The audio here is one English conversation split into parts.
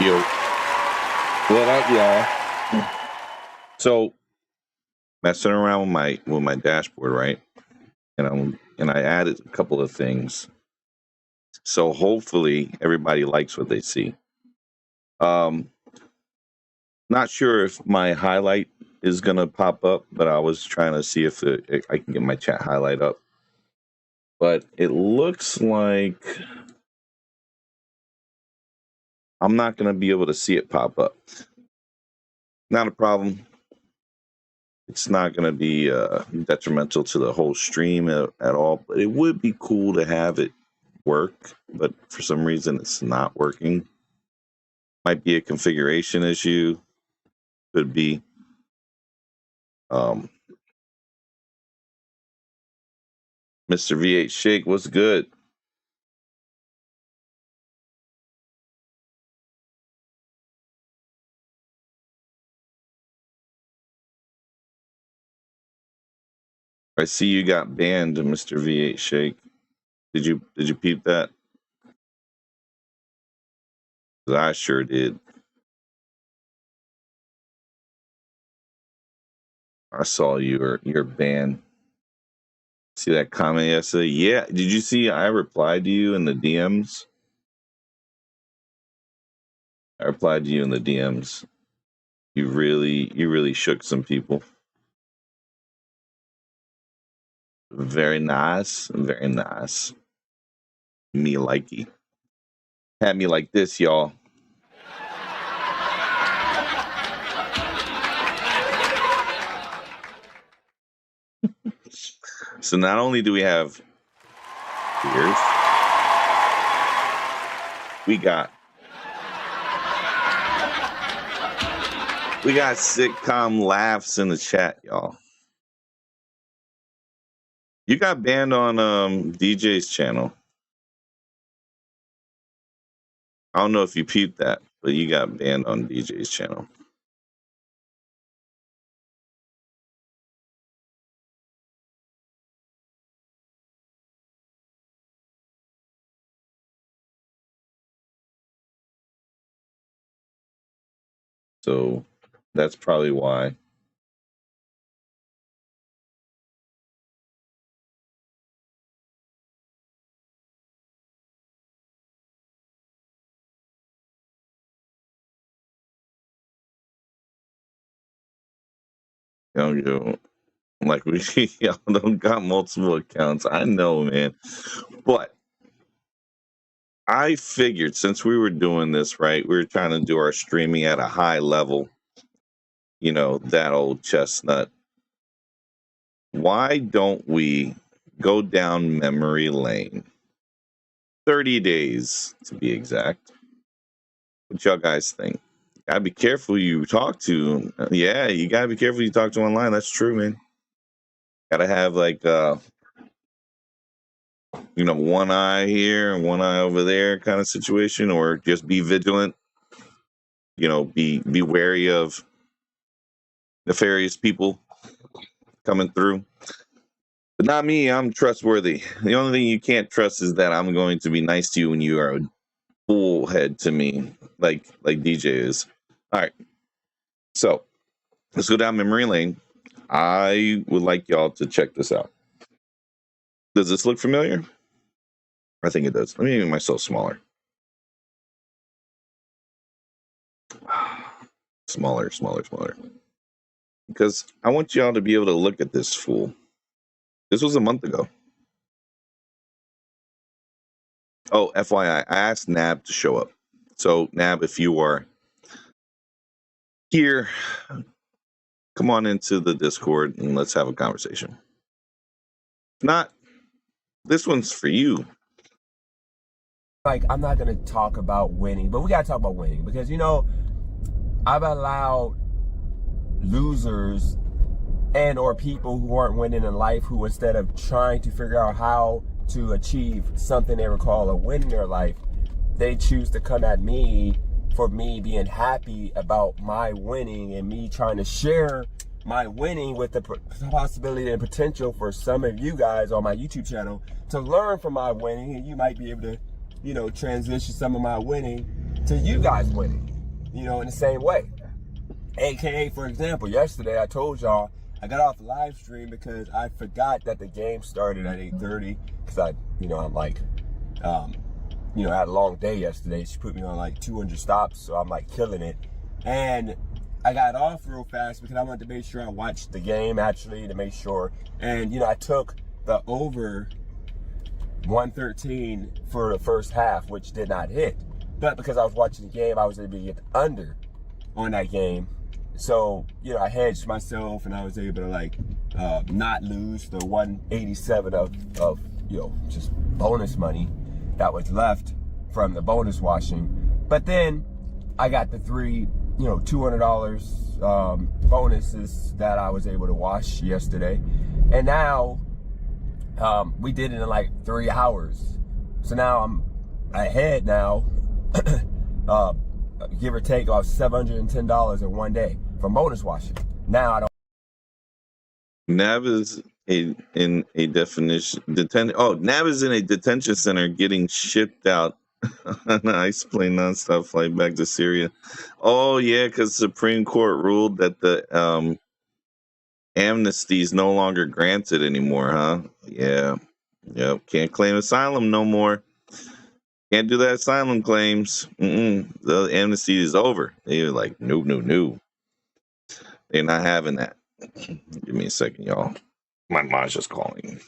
Yo, what up, y'all? So, messing around with my dashboard, right? And I added a couple of things. So hopefully everybody likes what they see. Not sure if my highlight is gonna pop up, but I was trying to see if I can get my chat highlight up. But it looks like I'm not gonna be able to see it pop up. Not a problem. It's not going to be detrimental to the whole stream at all, but it would be cool to have it work, but for some reason it's not working. Might be a configuration issue, could be. Mr. V8 Shake, what's good? I see you got banned, Mr. V8 Shake. Did you peep that? 'Cause I sure did. I saw your ban. See that comment yesterday? Yeah. Did you see I replied to you in the DMs? I replied to you in the DMs. You really shook some people. Very nice. Very nice. Me likey. Had me like this, y'all. So not only do we have ears, we got sitcom laughs in the chat, y'all. You got banned on DJ's channel. I don't know if you peeped that, but you got banned on DJ's channel. So that's probably why. Like y'all don't got multiple accounts. I know, man. But I figured since we were doing this, right, we were trying to do our streaming at a high level, you know, that old chestnut. Why don't we go down memory lane? 30 days to be exact. What y'all guys think? Gotta be careful who you talk to. Yeah, you gotta be careful who you talk to online. That's true, man. Gotta have like you know, one eye here and one eye over there kind of situation, or just be vigilant. You know, be wary of nefarious people coming through. But not me. I'm trustworthy. The only thing you can't trust is that I'm going to be nice to you when you are a bullhead to me, like DJ is. All right. So let's go down memory lane. I would like y'all to check this out. Does this look familiar? I think it does. Let me make myself smaller. Smaller. Because I want y'all to be able to look at this fool. This was a month ago. Oh, FYI, I asked Nab to show up. So, Nab, if you are here, come on into the Discord and let's have a conversation. If not, this one's for you. Like, I'm not going to talk about winning, but we got to talk about winning because, you know, I've allowed losers and or people who aren't winning in life, who instead of trying to figure out how to achieve something they would call a win in their life, they choose to come at me for me being happy about my winning and me trying to share my winning with the possibility and potential for some of you guys on my YouTube channel to learn from my winning, and you might be able to, you know, transition some of my winning to you guys winning. you know, in the same way. AKA, for example, yesterday I told y'all I got off the live stream because I forgot that the game started at 8:30 because I'm like, I had a long day yesterday. She put me on like 200 stops, so I'm like killing it. And I got off real fast because I wanted to make sure I watched the game actually to make sure. And, I took the over 113 for the first half, which did not hit. But because I was watching the game, I was able to get the under on that game. So, I hedged myself and I was able to not lose the 187 of just bonus money that was left from the bonus washing. But then I got the three, $200 bonuses that I was able to wash yesterday. And now we did it in like 3 hours. So now I'm ahead now, give or take off $710 in one day from bonus washing. Now I don't. Nav is in a Nav is in a detention center getting shipped out on an ice plane nonstop flight back to Syria. Oh yeah, because Supreme Court ruled that the amnesty is no longer granted anymore, huh? Yeah. Yep. Can't claim asylum no more. Can't do that asylum claims. The amnesty is over. They're like, no. They're not having that. Give me a second, y'all. My mom's just calling.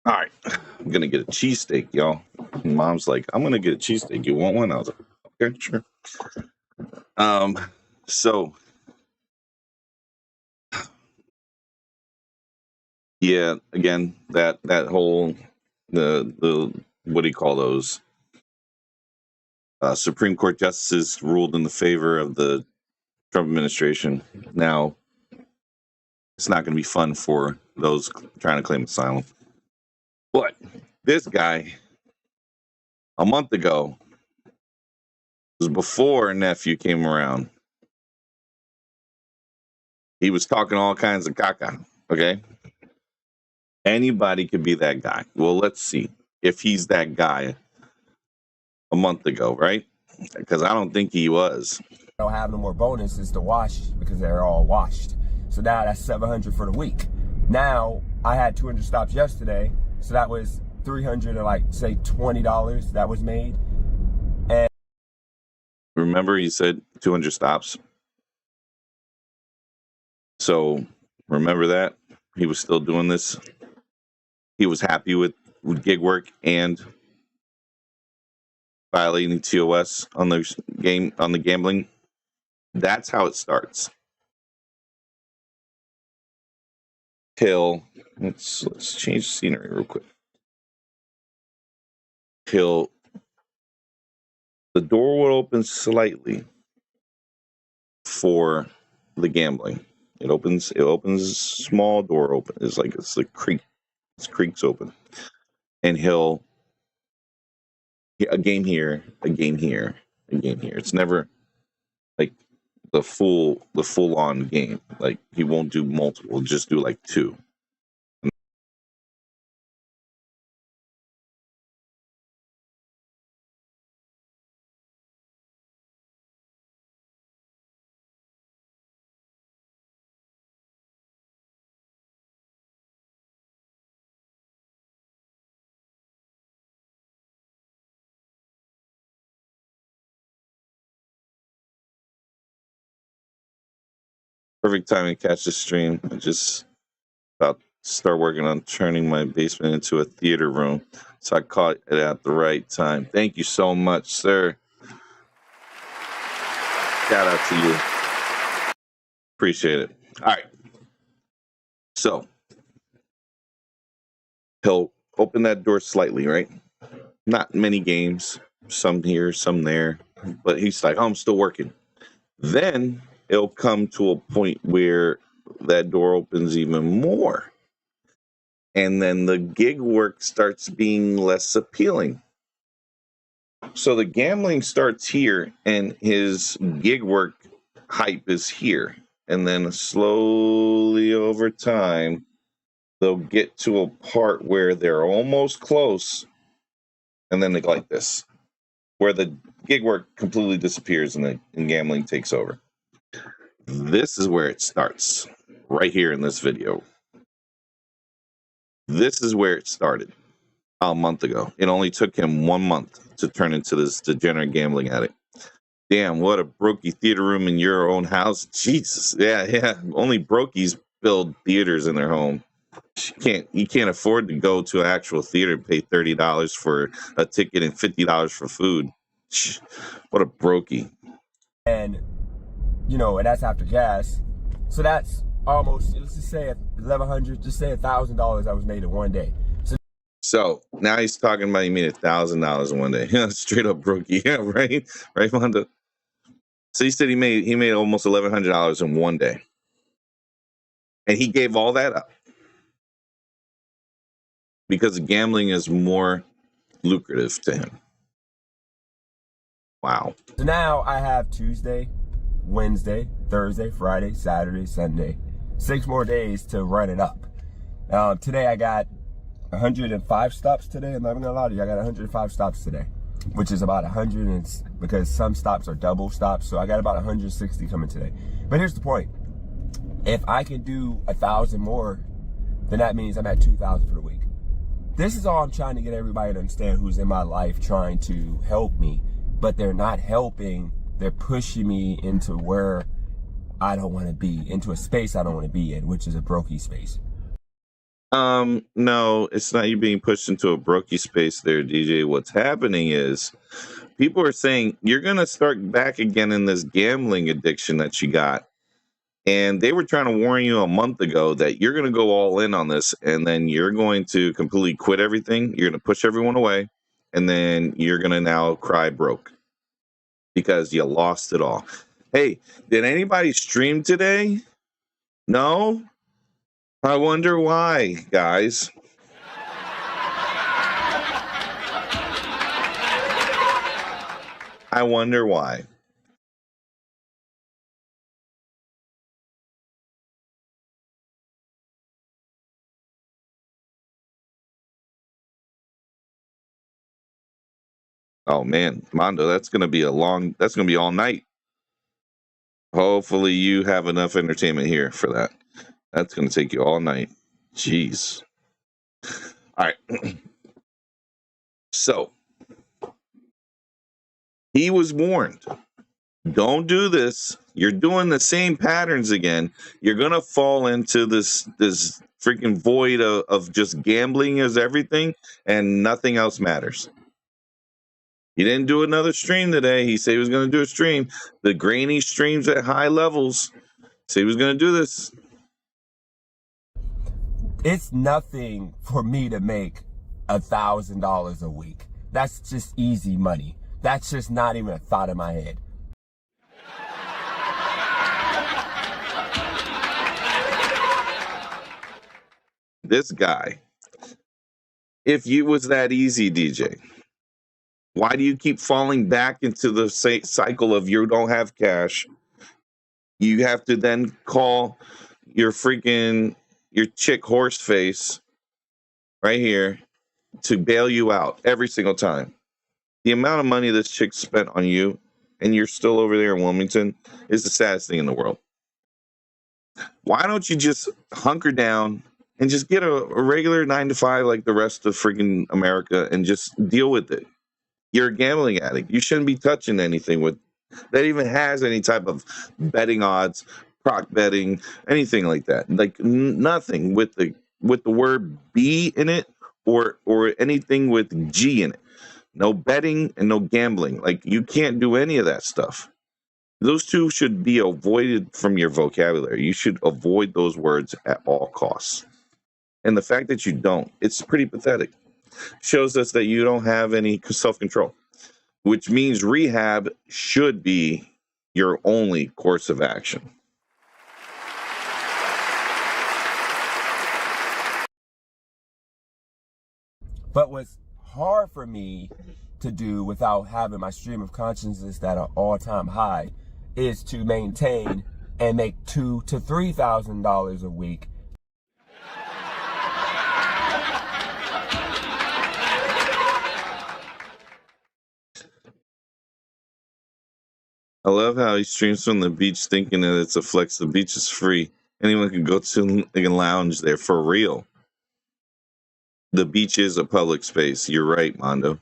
All right, I'm gonna get a cheesesteak, y'all. Mom's like, I'm gonna get a cheesesteak. You want one? I was like, okay, sure. So yeah, again, that whole the what do you call those? Supreme Court justices ruled in the favor of the Trump administration. Now, it's not going to be fun for those trying to claim asylum. But this guy, a month ago, was before nephew came around. He was talking all kinds of caca. Okay, anybody could be that guy. Well, let's see if he's that guy a month ago, right? Because I don't think he was. I don't have no more bonuses to wash because they're all washed. So now that's $700 for the week. Now I had 200 stops yesterday, so that was $300 and say $20 that was made. And remember, he said 200 stops. So remember that he was still doing this. He was happy with gig work and violating TOS on the game, on the gambling. That's how it starts. Till let's change the scenery real quick. Till the door will open slightly for the gambling. It opens small door open. It's like creak. It's creaks open. And he'll a game here, a game here, a game here. It's never like the full on game. Like he won't do multiple, just do like 2. Perfect time to catch the stream. I just about to start working on turning my basement into a theater room. So I caught it at the right time. Thank you so much, sir. Shout out to you. Appreciate it. All right. So he'll open that door slightly, right? Not many games, some here, some there, but he's like, oh, I'm still working. Then it'll come to a point where that door opens even more. And then the gig work starts being less appealing. So the gambling starts here and his gig work hype is here. And then slowly over time, they'll get to a part where they're almost close. And then they go like this, where the gig work completely disappears and gambling takes over. This is where it starts, right here in this video. This is where it started a month ago. It only took him 1 month to turn into this degenerate gambling addict. Damn, what a brokey theater room in your own house. Jesus. Yeah. Only brokies build theaters in their home. You can't afford to go to an actual theater and pay $30 for a ticket and $50 for food. What a brokey. And, you know, and that's after gas. So that's almost, let's just say $1,100, just say $1,000 that was made in one day. So now he's talking about he made $1,000 in one day. Straight up brokey. Yeah, right, Mondo. So he said he made almost $1,100 in one day, and he gave all that up because gambling is more lucrative to him. Wow. So now I have Tuesday, Wednesday, Thursday, Friday, Saturday, Sunday, 6 more days to run it up. Today I got 105 stops today. I'm not even gonna lie to you. I got 105 stops today, which is about 100, because some stops are double stops. So I got about 160 coming today. But here's the point. If I can do 1,000 more, then that means I'm at 2,000 for the week. This is all I'm trying to get everybody to understand who's in my life trying to help me, but they're not helping. They're pushing me into where I don't want to be, into a space I don't want to be in, which is a brokey space. No, it's not you being pushed into a brokey space there, DJ. What's happening is people are saying you're going to start back again in this gambling addiction that you got. And they were trying to warn you a month ago that you're going to go all in on this, and then you're going to completely quit everything. You're going to push everyone away, and then you're going to now cry broke because you lost it all. Hey, did anybody stream today? No? I wonder why, guys. I wonder why. Oh man, Mondo, that's gonna be all night. Hopefully you have enough entertainment here for that. That's gonna take you all night. Jeez. All right. So he was warned. Don't do this. You're doing the same patterns again. You're gonna fall into this freaking void of just gambling as everything, and nothing else matters. He didn't do another stream today. He said he was going to do a stream. The grainy streams at high levels. Said he was going to do this. It's nothing for me to make $1,000 a week. That's just easy money. That's just not even a thought in my head. This guy, if you was that easy, DJ, why do you keep falling back into the cycle of you don't have cash? You have to then call your chick horse face right here to bail you out every single time. The amount of money this chick spent on you, and you're still over there in Wilmington, is the saddest thing in the world. Why don't you just hunker down and just get a regular 9-to-5 like the rest of freaking America and just deal with it? You're a gambling addict. You shouldn't be touching anything that even has any type of betting odds, proc betting, anything like that. Like nothing with the word B in it or anything with G in it. No betting and no gambling. Like you can't do any of that stuff. Those two should be avoided from your vocabulary. You should avoid those words at all costs. And the fact that you don't, it's pretty pathetic. Shows us that you don't have any self-control, which means rehab should be your only course of action. But what's hard for me to do without having my stream of consciousness at an all-time high is to maintain and make $2,000 to $3,000 a week. I love how he streams from the beach thinking that it's a flex. The beach is free. Anyone can go to and lounge there for real. The beach is a public space. You're right, Mondo.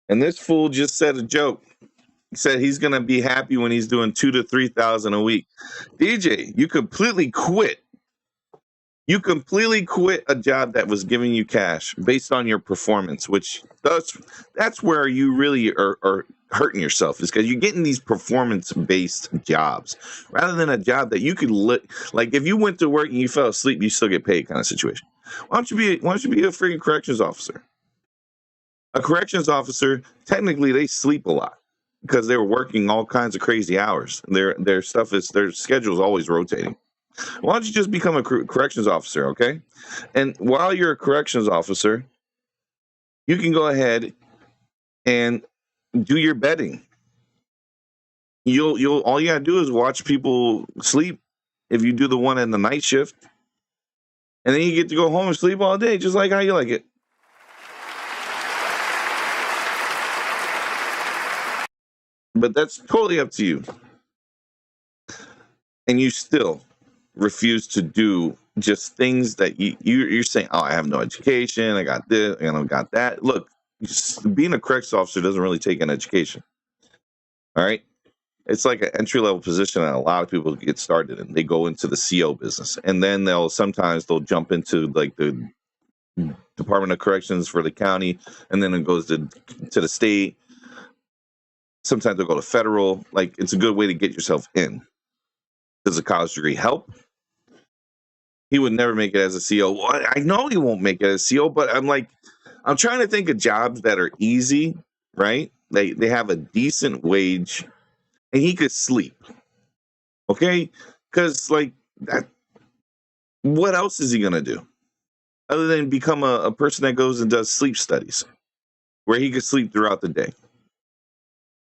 And this fool just said a joke. He said he's going to be happy when he's doing $2,000 to $3,000 a week. DJ, you completely quit. You completely quit a job that was giving you cash based on your performance, which that's where you really are hurting yourself, is because you're getting these performance-based jobs rather than a job that you could like if you went to work and you fell asleep, you still get paid kind of situation. Why don't you be a freaking corrections officer? A corrections officer, technically, they sleep a lot because they're working all kinds of crazy hours. Their schedule is always rotating. Why don't you just become a corrections officer, okay? And while you're a corrections officer, you can go ahead and do your betting. You'll all you gotta do is watch people sleep if you do the one in the night shift, and then you get to go home and sleep all day, just like how you like it. But that's totally up to you. And you still refuse to do just things that you're saying, oh, I have no education, I got this, I got that. Look, being a corrections officer doesn't really take an education. All right? It's like an entry-level position that a lot of people get started in. They go into the CO business, and then they'll jump into like the Department of Corrections for the county, and then it goes to the state. Sometimes they'll go to federal. Like, it's a good way to get yourself in. Does a college degree help? He would never make it as a CO. Well, I know he won't make it as a CO, but I'm trying to think of jobs that are easy, right? They have a decent wage, and he could sleep. Okay? Because, what else is he going to do? Other than become a person that goes and does sleep studies, where he could sleep throughout the day.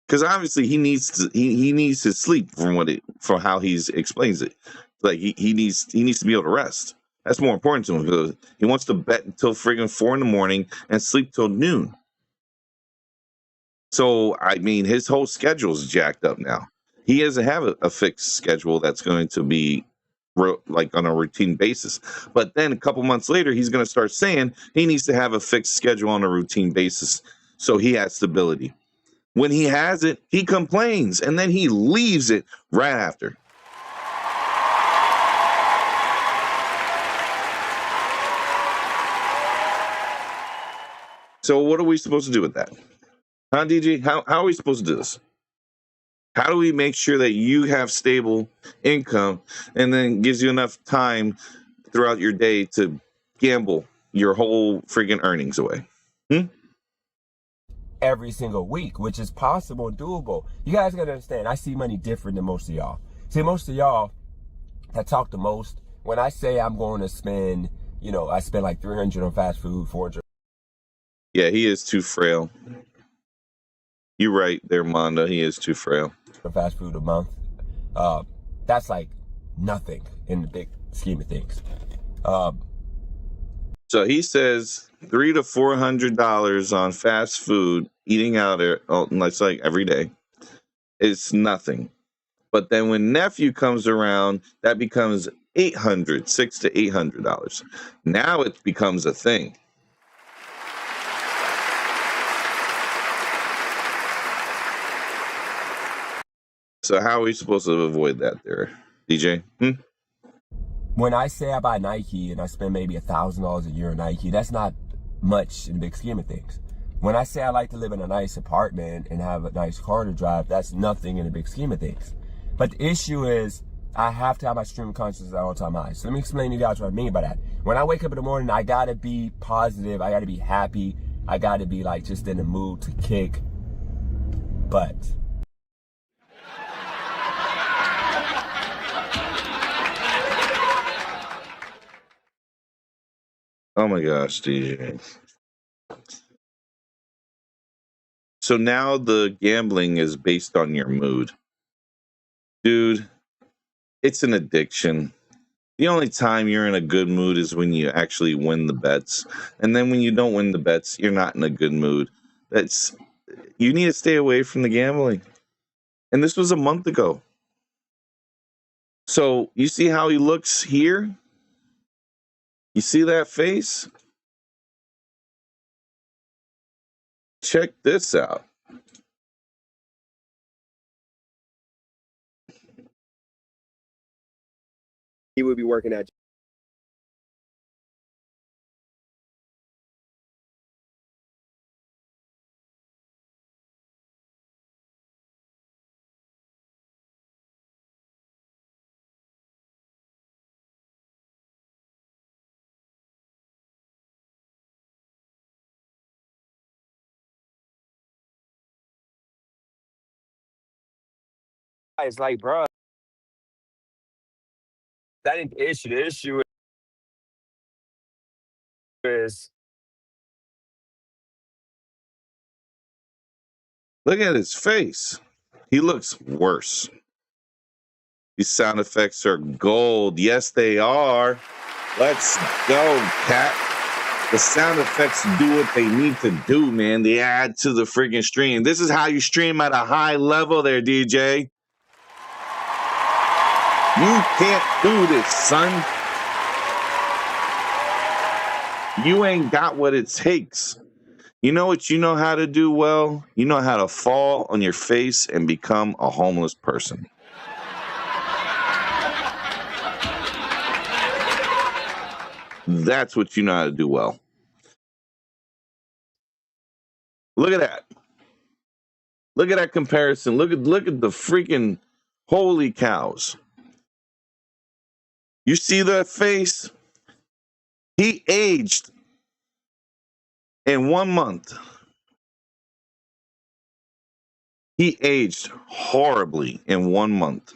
Because obviously he needs to sleep from how he explains it. Like he needs to be able to rest. That's more important to him, because he wants to bet until friggin' 4 a.m. and sleep till noon. So I mean, his whole schedule is jacked up now. He doesn't have a fixed schedule that's going to be on a routine basis. But then a couple months later, he's going to start saying he needs to have a fixed schedule on a routine basis so he has stability. When he has it, he complains, and then he leaves it right after. So what are we supposed to do with that? Huh, DJ? How are we supposed to do this? How do we make sure that you have stable income and then gives you enough time throughout your day to gamble your whole freaking earnings away? Every single week, which is possible and doable. You guys gotta understand, I see money different than most of y'all. See, most of y'all that talk the most, when I say I'm going to spend, I spend like $300 on fast food, $400. Yeah, he is too frail. You're right there, Mondo. He is too frail. Fast food a month. That's like nothing in the big scheme of things. So he says $300 to $400 on fast food, eating out it's like every day. It's nothing. But then when nephew comes around, that becomes $600 to $800. Now it becomes a thing. So how are we supposed to avoid that there, DJ? When I say I buy Nike and I spend maybe $1,000 a year on Nike, that's not much in the big scheme of things. When I say I like to live in a nice apartment and have a nice car to drive, that's nothing in the big scheme of things. But the issue is I have to have my stream of consciousness at all time high. So let me explain to you guys what I mean by that. When I wake up in the morning, I gotta be positive. I gotta be happy. I gotta be like just in the mood to kick butt. Oh my gosh, DJ. So now the gambling is based on your mood. Dude, it's an addiction. The only time you're in a good mood is when you actually win the bets. And then when you don't win the bets, you're not in a good mood. You need to stay away from the gambling. And this was a month ago. So you see how he looks here? You see that face? Check this out. He would be working at it's like, bro, that ain't the issue. The issue is Look at his face. He looks worse. These sound effects are gold. Yes, they are. Let's go, cat. The sound effects do what they need to do, man. They add to the freaking stream. This is how you stream at a high level there, DJ. You can't do this, son. You ain't got what it takes. You know what you know how to do well? You know how to fall on your face and become a homeless person. That's what you know how to do well. Look at that. Look at that comparison. Look at the freaking holy cows. You see that face? He aged in 1 month. He aged horribly in 1 month.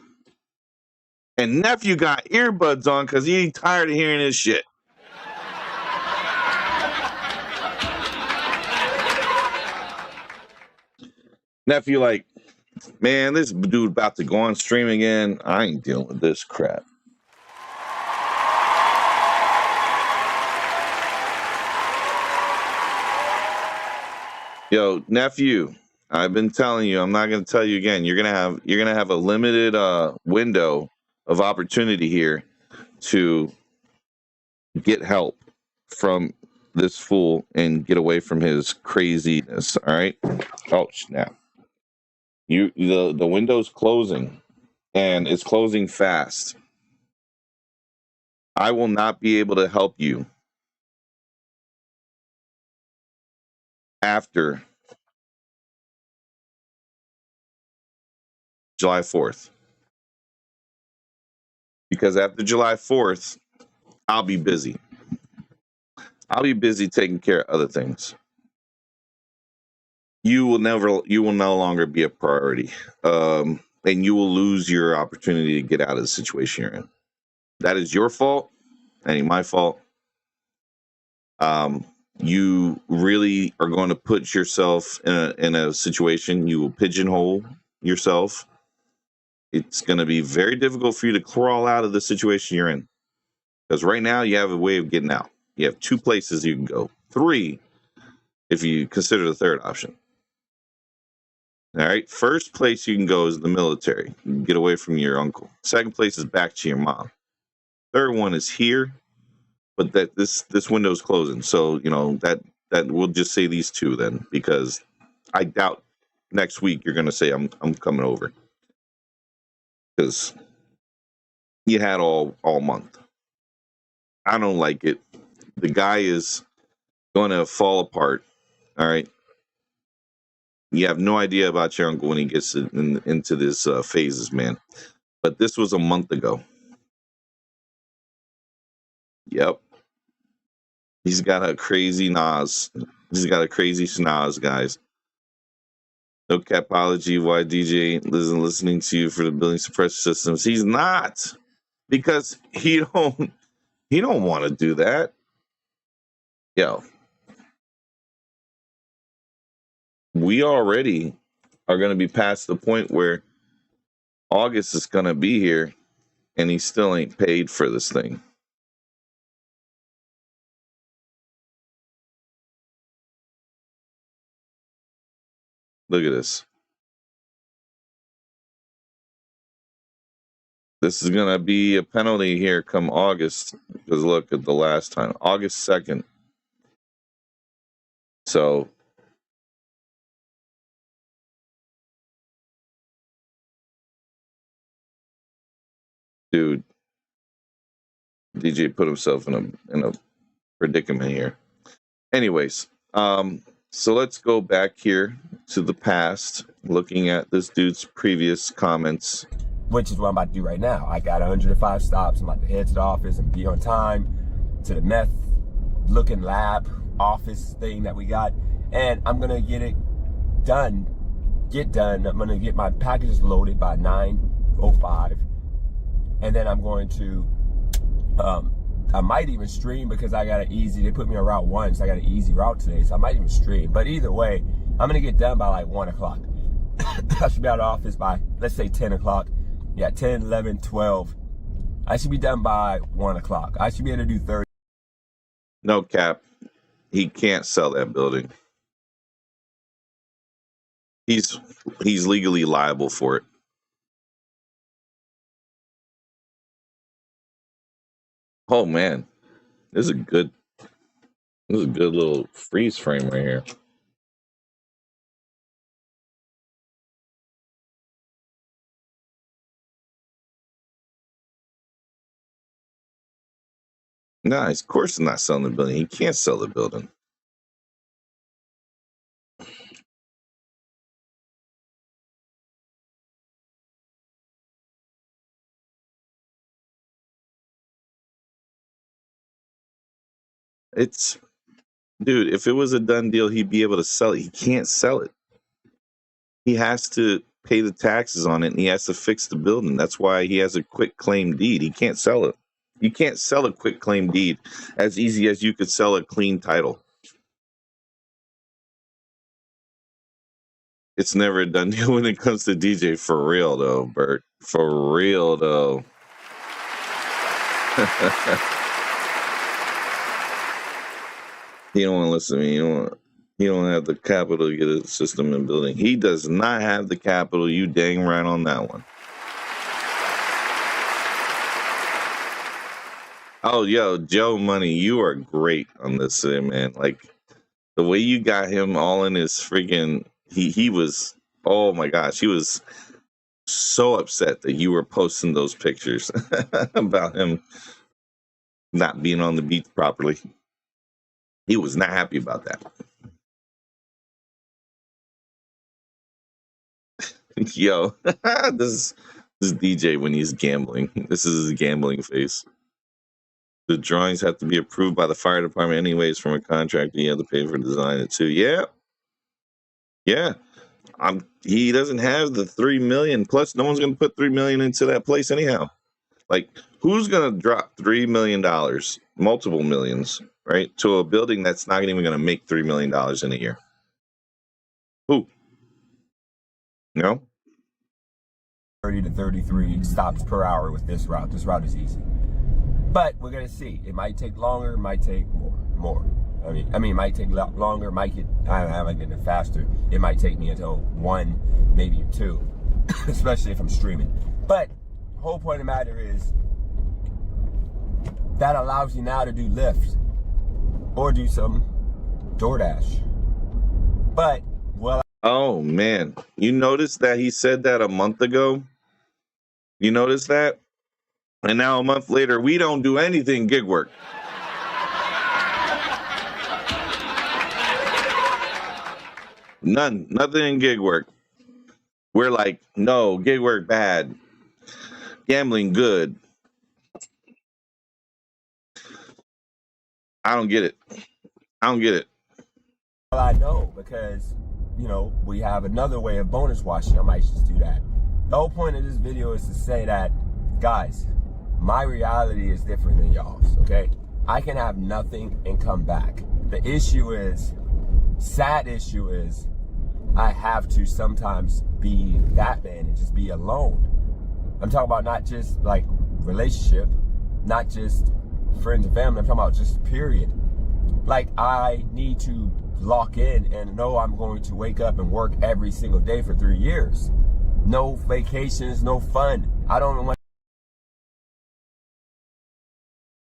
And nephew got earbuds on because he ain't tired of hearing this shit. Nephew like, man, this dude about to go on stream again. I ain't dealing with this crap. Yo, nephew, I've been telling you, I'm not going to tell you again. You're going to have a limited window of opportunity here to get help from this fool and get away from his craziness. All right. Oh, snap. The window's closing, and it's closing fast. I will not be able to help you after July 4th. Because after July 4th, I'll be busy. I'll be busy taking care of other things. You will no longer be a priority. And you will lose your opportunity to get out of the situation you're in. That is your fault. That ain't my fault. You really are going to put yourself in a situation. You will pigeonhole yourself. It's going to be very difficult for you to crawl out of the situation you're in. Because right now you have a way of getting out. You have 2 places you can go. 3, if you consider the third option. All right. First place you can go is the military. You can get away from your uncle. Second place is back to your mom. Third one is here, but that this window is closing. So, you know, that we'll just say these 2 then, because I doubt next week you're going to say I'm coming over. Because you had all month. I don't like it. The guy is going to fall apart. All right. You have no idea about your uncle when he gets into this phases, man. But this was a month ago. Yep. He's got a crazy Nas. He's got a crazy schnoz, guys. No capology. Why DJ isn't listening to you for the building suppressor systems? He's not, because he don't want to do that. Yo, we already are going to be past the point where August is going to be here, and he still ain't paid for this thing. Look at this. This is going to be a penalty here come August, because look at the last time, August 2nd. So dude, DJ put himself in a predicament here. Anyways, so let's go back here to the past, looking at this dude's previous comments. Which is what I'm about to do right now. I got 105 stops. I'm about to head to the office and be on time to the meth looking lab office thing that we got. And I'm gonna get it done. I'm gonna get my packages loaded by 9:05. And then I'm going to, I might even stream, because I got they put me on route 1, so I got an easy route today, so I might even stream. But either way, I'm gonna get done by like 1 o'clock. I should be out of the office by, let's say 10 o'clock. Yeah, 10, 11, 12. I should be done by 1 o'clock. I should be able to do 30. No cap. He can't sell that building. He's legally liable for it. Oh man, this is a good little freeze frame right here. Nah, of course he's not selling the building. He can't sell the building. Dude, if it was a done deal, he'd be able to sell it. He can't sell it. He has to pay the taxes on it, and he has to fix the building. That's why he has a quick claim deed. He can't sell it. You can't sell a quick claim deed as easy as you could sell a clean title. It's never a done deal when it comes to DJ, for real though, Bert. For real though. He don't want to listen to me. He don't have the capital to get a system in building. He does not have the capital. You dang right on that one. Oh, yo, Joe Money, you are great on this, man. Like, the way you got him all in his freaking... He was... Oh, my gosh. He was so upset that you were posting those pictures about him not being on the beach properly. He was not happy about that. Yo, this is DJ when he's gambling. This is his gambling face. The drawings have to be approved by the fire department anyways from a contractor. You have to pay for design it too. Yeah. He doesn't have the $3 million. Plus, no one's going to put $3 million into that place anyhow. Like, who's going to drop $3 million, multiple millions, right, to a building that's not even going to make $3 million in a year? Who? No? 30 to 33 stops per hour with this route. This route is easy. But we're going to see. It might take longer. It might take more. I mean, it might take longer. It might get, I might get it faster. It might take me until 1, maybe 2, especially if I'm streaming. But the whole point of the matter is that allows you now to do Lyft or do some DoorDash. But, well... Oh, man. You noticed that he said that a month ago? You noticed that? And now a month later, we don't do anything gig work. Nothing in gig work. We're like, no, gig work bad. Gambling good. I don't get it. Well, I know, because, you know, we have another way of bonus watching. I might just do that. The whole point of this video is to say that, guys, my reality is different than y'all's, okay? I can have nothing and come back. The issue is, sad issue is, I have to sometimes be that man and just be alone. I'm talking about not just like relationship, not just friends and family. I'm talking about just period. Like, I need to lock in and know I'm going to wake up and work every single day for 3 years. No vacations, no fun. I don't want.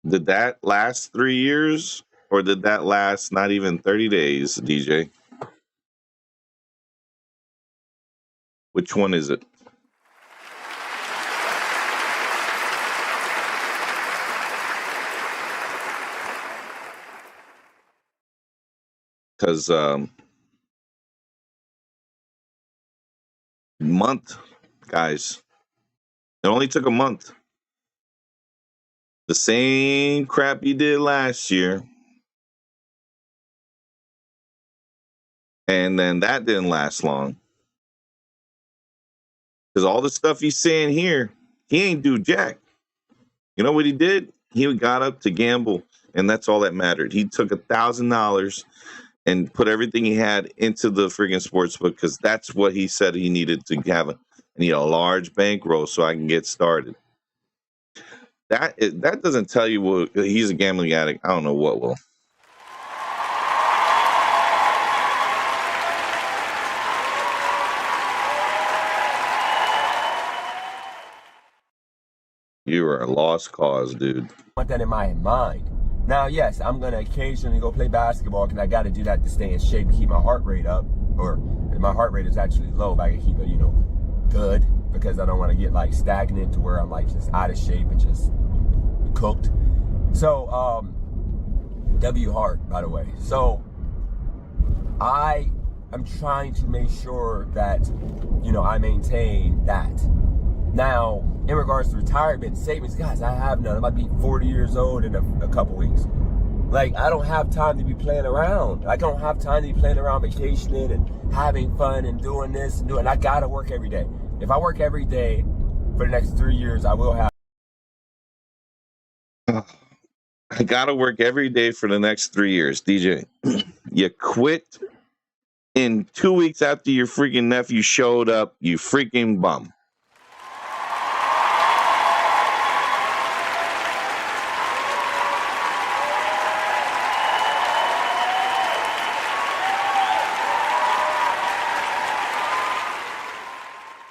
Did that last 3 years, or did that last not even 30 days, DJ? Which one is it? Because month, guys, it only took a month. The same crap you did last year, and then that didn't last long. Because all the stuff he's saying here, he ain't do jack. You know what he did? He got up to gamble, and that's all that mattered. He took $1,000 and put everything he had into the freaking sports book, because that's what he said he needed to have. I need a large bankroll so I can get started. That doesn't tell you what he's a gambling addict. I don't know what will. You are a lost cause, dude. I want that in my mind. Now, yes, I'm going to occasionally go play basketball because I got to do that to stay in shape and keep my heart rate up. Or my heart rate is actually low, but I can keep it, you know, good, because I don't want to get like stagnant to where I'm like just out of shape and just cooked. So, W Hart, by the way. So, I am trying to make sure that, you know, I maintain that. Now, in regards to retirement savings, guys, I have none. I might be 40 years old in a couple weeks. Like, I don't have time to be playing around. I don't have time to be playing around, vacationing and having fun and doing this and doing. I gotta work every day. If I work every day for the next 3 years, I will have. I gotta work every day for the next 3 years, DJ. You quit in 2 weeks after your freaking nephew showed up, you freaking bum.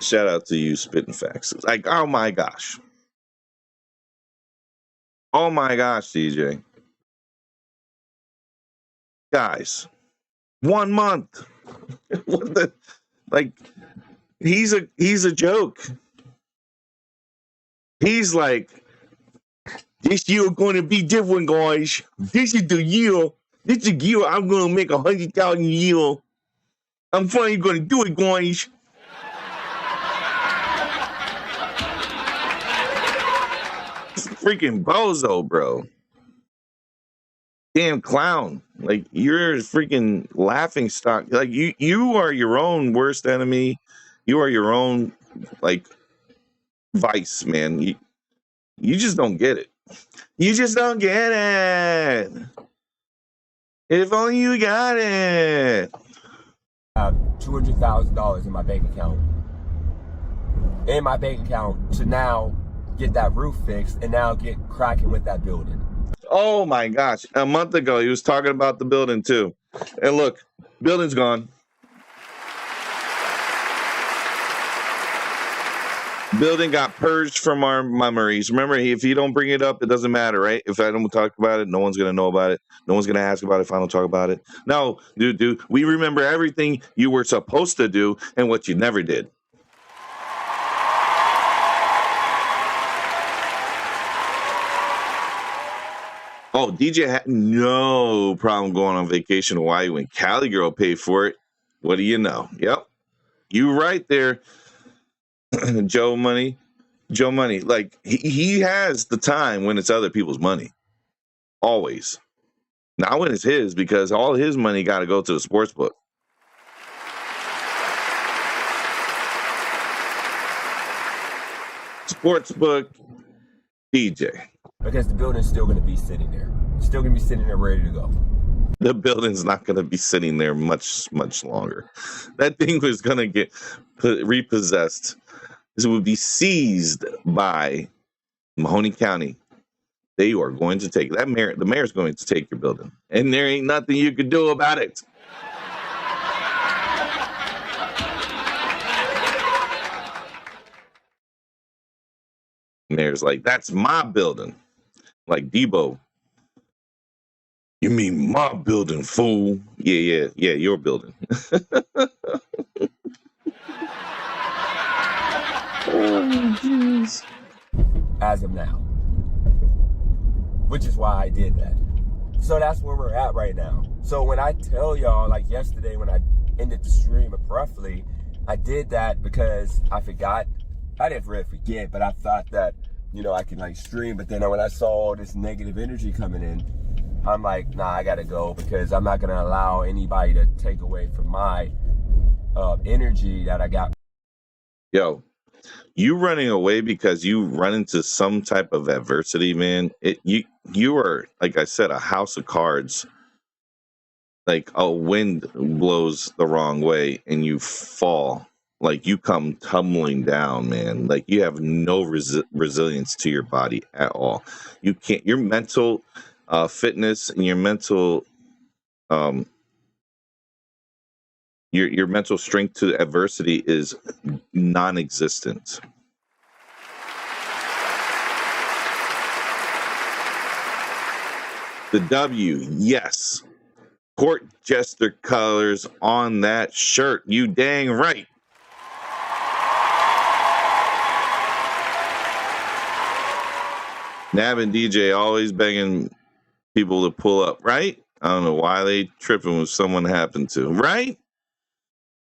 Shout out to you, spitting facts. Like, oh my gosh. Oh my gosh, DJ. Guys, 1 month. What the, like, he's a joke. He's like, this year going to be different, guys. This is the year. This is the year I'm going to make 100,000 a year. I'm finally going to do it, guys. Freaking bozo, bro. Damn clown. Like, you're a freaking laughing stock. Like, you are your own worst enemy. You are your own, like, vice, man. You just don't get it. You just don't get it. If only you got it. $200,000 in my bank account. In my bank account to now get that roof fixed and now get cracking with that building. Oh my gosh. A month ago, he was talking about the building too. And look, building's gone. Building got purged from our memories. Remember, if you don't bring it up, it doesn't matter, right? If I don't talk about it, no one's going to know about it. No one's going to ask about it if I don't talk about it. No, dude, we remember everything you were supposed to do and what you never did. Oh, DJ had no problem going on vacation to Hawaii when Cali Girl paid for it. What do you know? Yep. You right there, Joe Money. Joe Money. Like, he has the time when it's other people's money. Always. Not when it's his, because all his money got to go to the sports book. Sportsbook DJ. Because the building's still going to be sitting there. Still going to be sitting there ready to go. The building's not going to be sitting there much longer. That thing was going to get repossessed. This would be seized by Mahoney County. They are going to take that mayor. The mayor's going to take your building, and there ain't nothing you could do about it. Mayor's like, that's my building. Like Debo. You mean my building, fool? Yeah, your building. Oh, jeez. As of now. Which is why I did that. So that's where we're at right now. So when I tell y'all, like yesterday when I ended the stream abruptly, I did that because I forgot. I didn't really forget, but I thought that, you know, I can like stream. But then when I saw all this negative energy coming in, I'm like, nah, I gotta go, because I'm not gonna allow anybody to take away from my energy that I got. Yo, you running away because you run into some type of adversity, man. You are, like I said, a house of cards. Like a wind blows the wrong way and you fall. Like you come tumbling down, man. Like you have no resilience to your body at all. You can't. Your mental fitness and your mental your mental strength to adversity is non-existent. The W, yes. Court jester colors on that shirt. You dang right. Nab and DJ always begging people to pull up, right? I don't know why they tripping when someone happened to, right?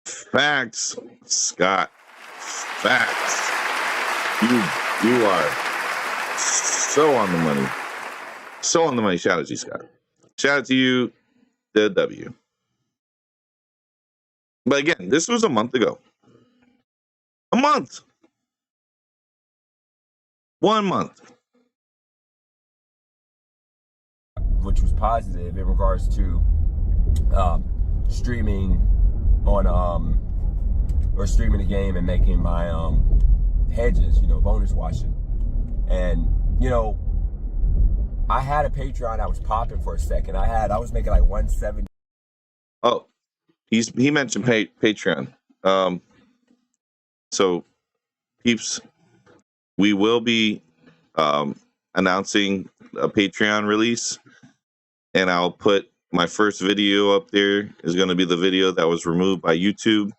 Facts, Scott. Facts. You are so on the money. So on the money. Shout out to you, Scott. Shout out to you, the W. But again, this was a month ago. A month. 1 month. Which was positive in regards to streaming on or streaming the game and making my hedges, you know, bonus watching. And you know, I had a Patreon that was popping for a second. I was making like 170. Oh, he mentioned Patreon. So peeps, we will be announcing a Patreon release, and I'll put my first video up there. Is going to be the video that was removed by YouTube,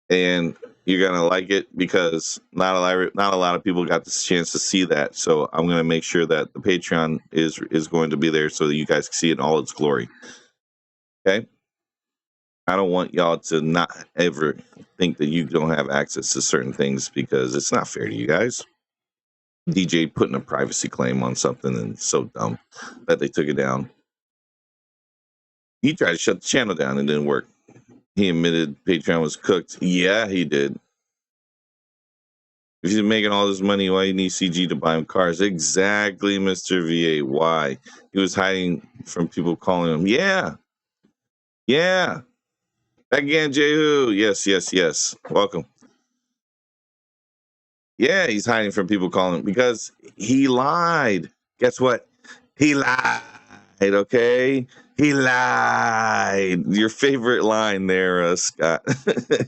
and you're gonna like it because not a lot of people got the chance to see that. So I'm gonna make sure that the Patreon is going to be there so that you guys can see it in all its glory. Okay. I don't want y'all to not ever think that you don't have access to certain things, because it's not fair to you guys. DJ putting a privacy claim on something, and it's so dumb that they took it down. He tried to shut the channel down and it didn't work. He admitted Patreon was cooked. Yeah, he did. If he's making all this money, why you need CG to buy him cars? Exactly, Mr. VA. Why? He was hiding from people calling him. Yeah. Back again, Jehu. Yes. Welcome. Yeah, he's hiding from people calling him because he lied. Guess what? He lied, okay? He lied. Your favorite line there, Scott.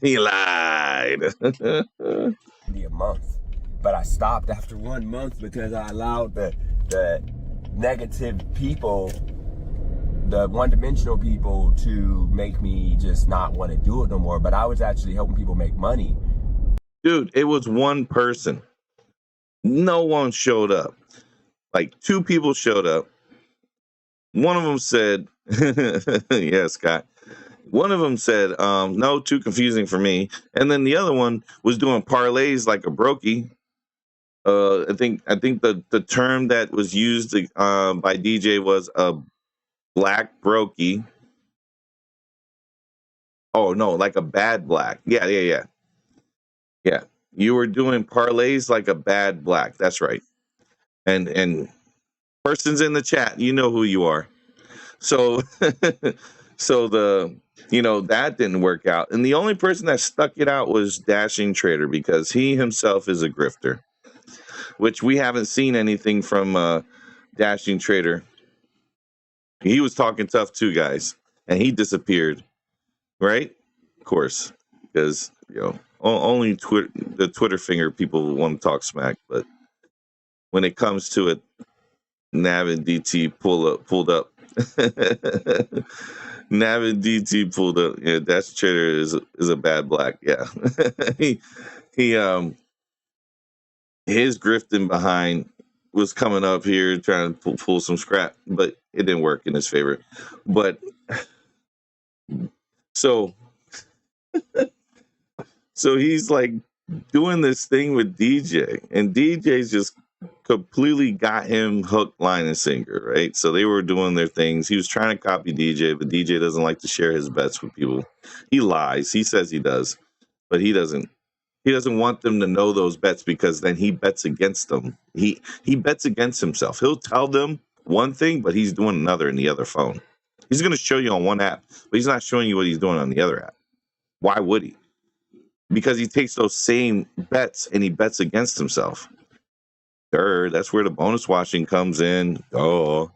He lied. Be a month, but I stopped after 1 month because I allowed the negative people, the one-dimensional people, to make me just not want to do it no more. But I was actually helping people make money. Dude, it was one person. No one showed up. Like 2 people showed up. One of them said, yeah, Scott. One of them said, no, too confusing for me. And then the other one was doing parlays like a brokey. I think the term that was used by DJ was a black brokey. Oh no, like a bad black. Yeah. You were doing parlays like a bad black. That's right. And persons in the chat, you know who you are. So so that didn't work out. And the only person that stuck it out was Dashing Trader, because he himself is a grifter, which we haven't seen anything from Dashing Trader. He was talking tough too, guys, and he disappeared, right? Of course, because only the Twitter finger people want to talk smack, but when it comes to it, Nav and DT pulled up. Nav and DT pulled up. Yeah, Dash Trader is a bad black. Yeah, he his grifting behind was coming up here trying to pull some scrap, but it didn't work in his favor. But so he's like doing this thing with DJ, and DJ's just completely got him hook, line, and sinker, right? So they were doing their things. He was trying to copy DJ, but DJ doesn't like to share his bets with people. He lies. He says he does, but he doesn't. He doesn't want them to know those bets, because then he bets against them. He bets against himself. He'll tell them one thing, but he's doing another in the other phone. He's going to show you on one app, but he's not showing you what he's doing on the other app. Why would he? Because he takes those same bets and he bets against himself. Sure, that's where the bonus watching comes in. Oh.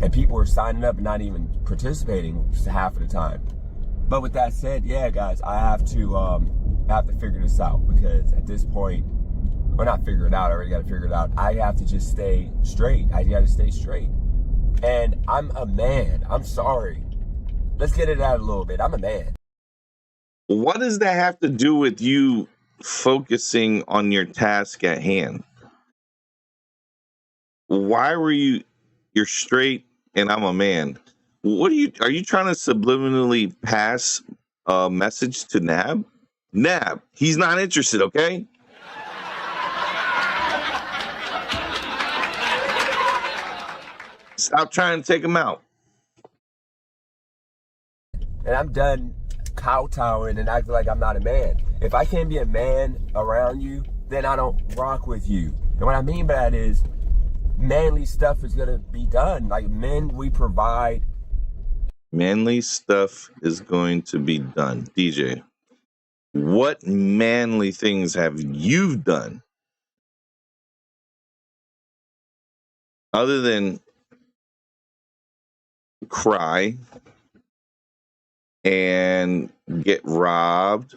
And people are signing up and not even participating half of the time. But with that said, yeah, guys, I have to figure this out, because at this point, or not figure it out, I already got to figure it out. I have to just stay straight. I got to stay straight. And I'm a man. I'm sorry. Let's get it out a little bit. I'm a man. What does that have to do with you focusing on your task at hand? Why were you're straight and I'm a man? Are you trying to subliminally pass a message to Nab? Nab, he's not interested, okay? Stop trying to take him out. And I'm done kowtowing and acting like I'm not a man. If I can't be a man around you, then I don't rock with you. And what I mean by that is, manly stuff is going to be done. Like, men, we provide. Manly stuff is going to be done. DJ, what manly things have you done other than cry and get robbed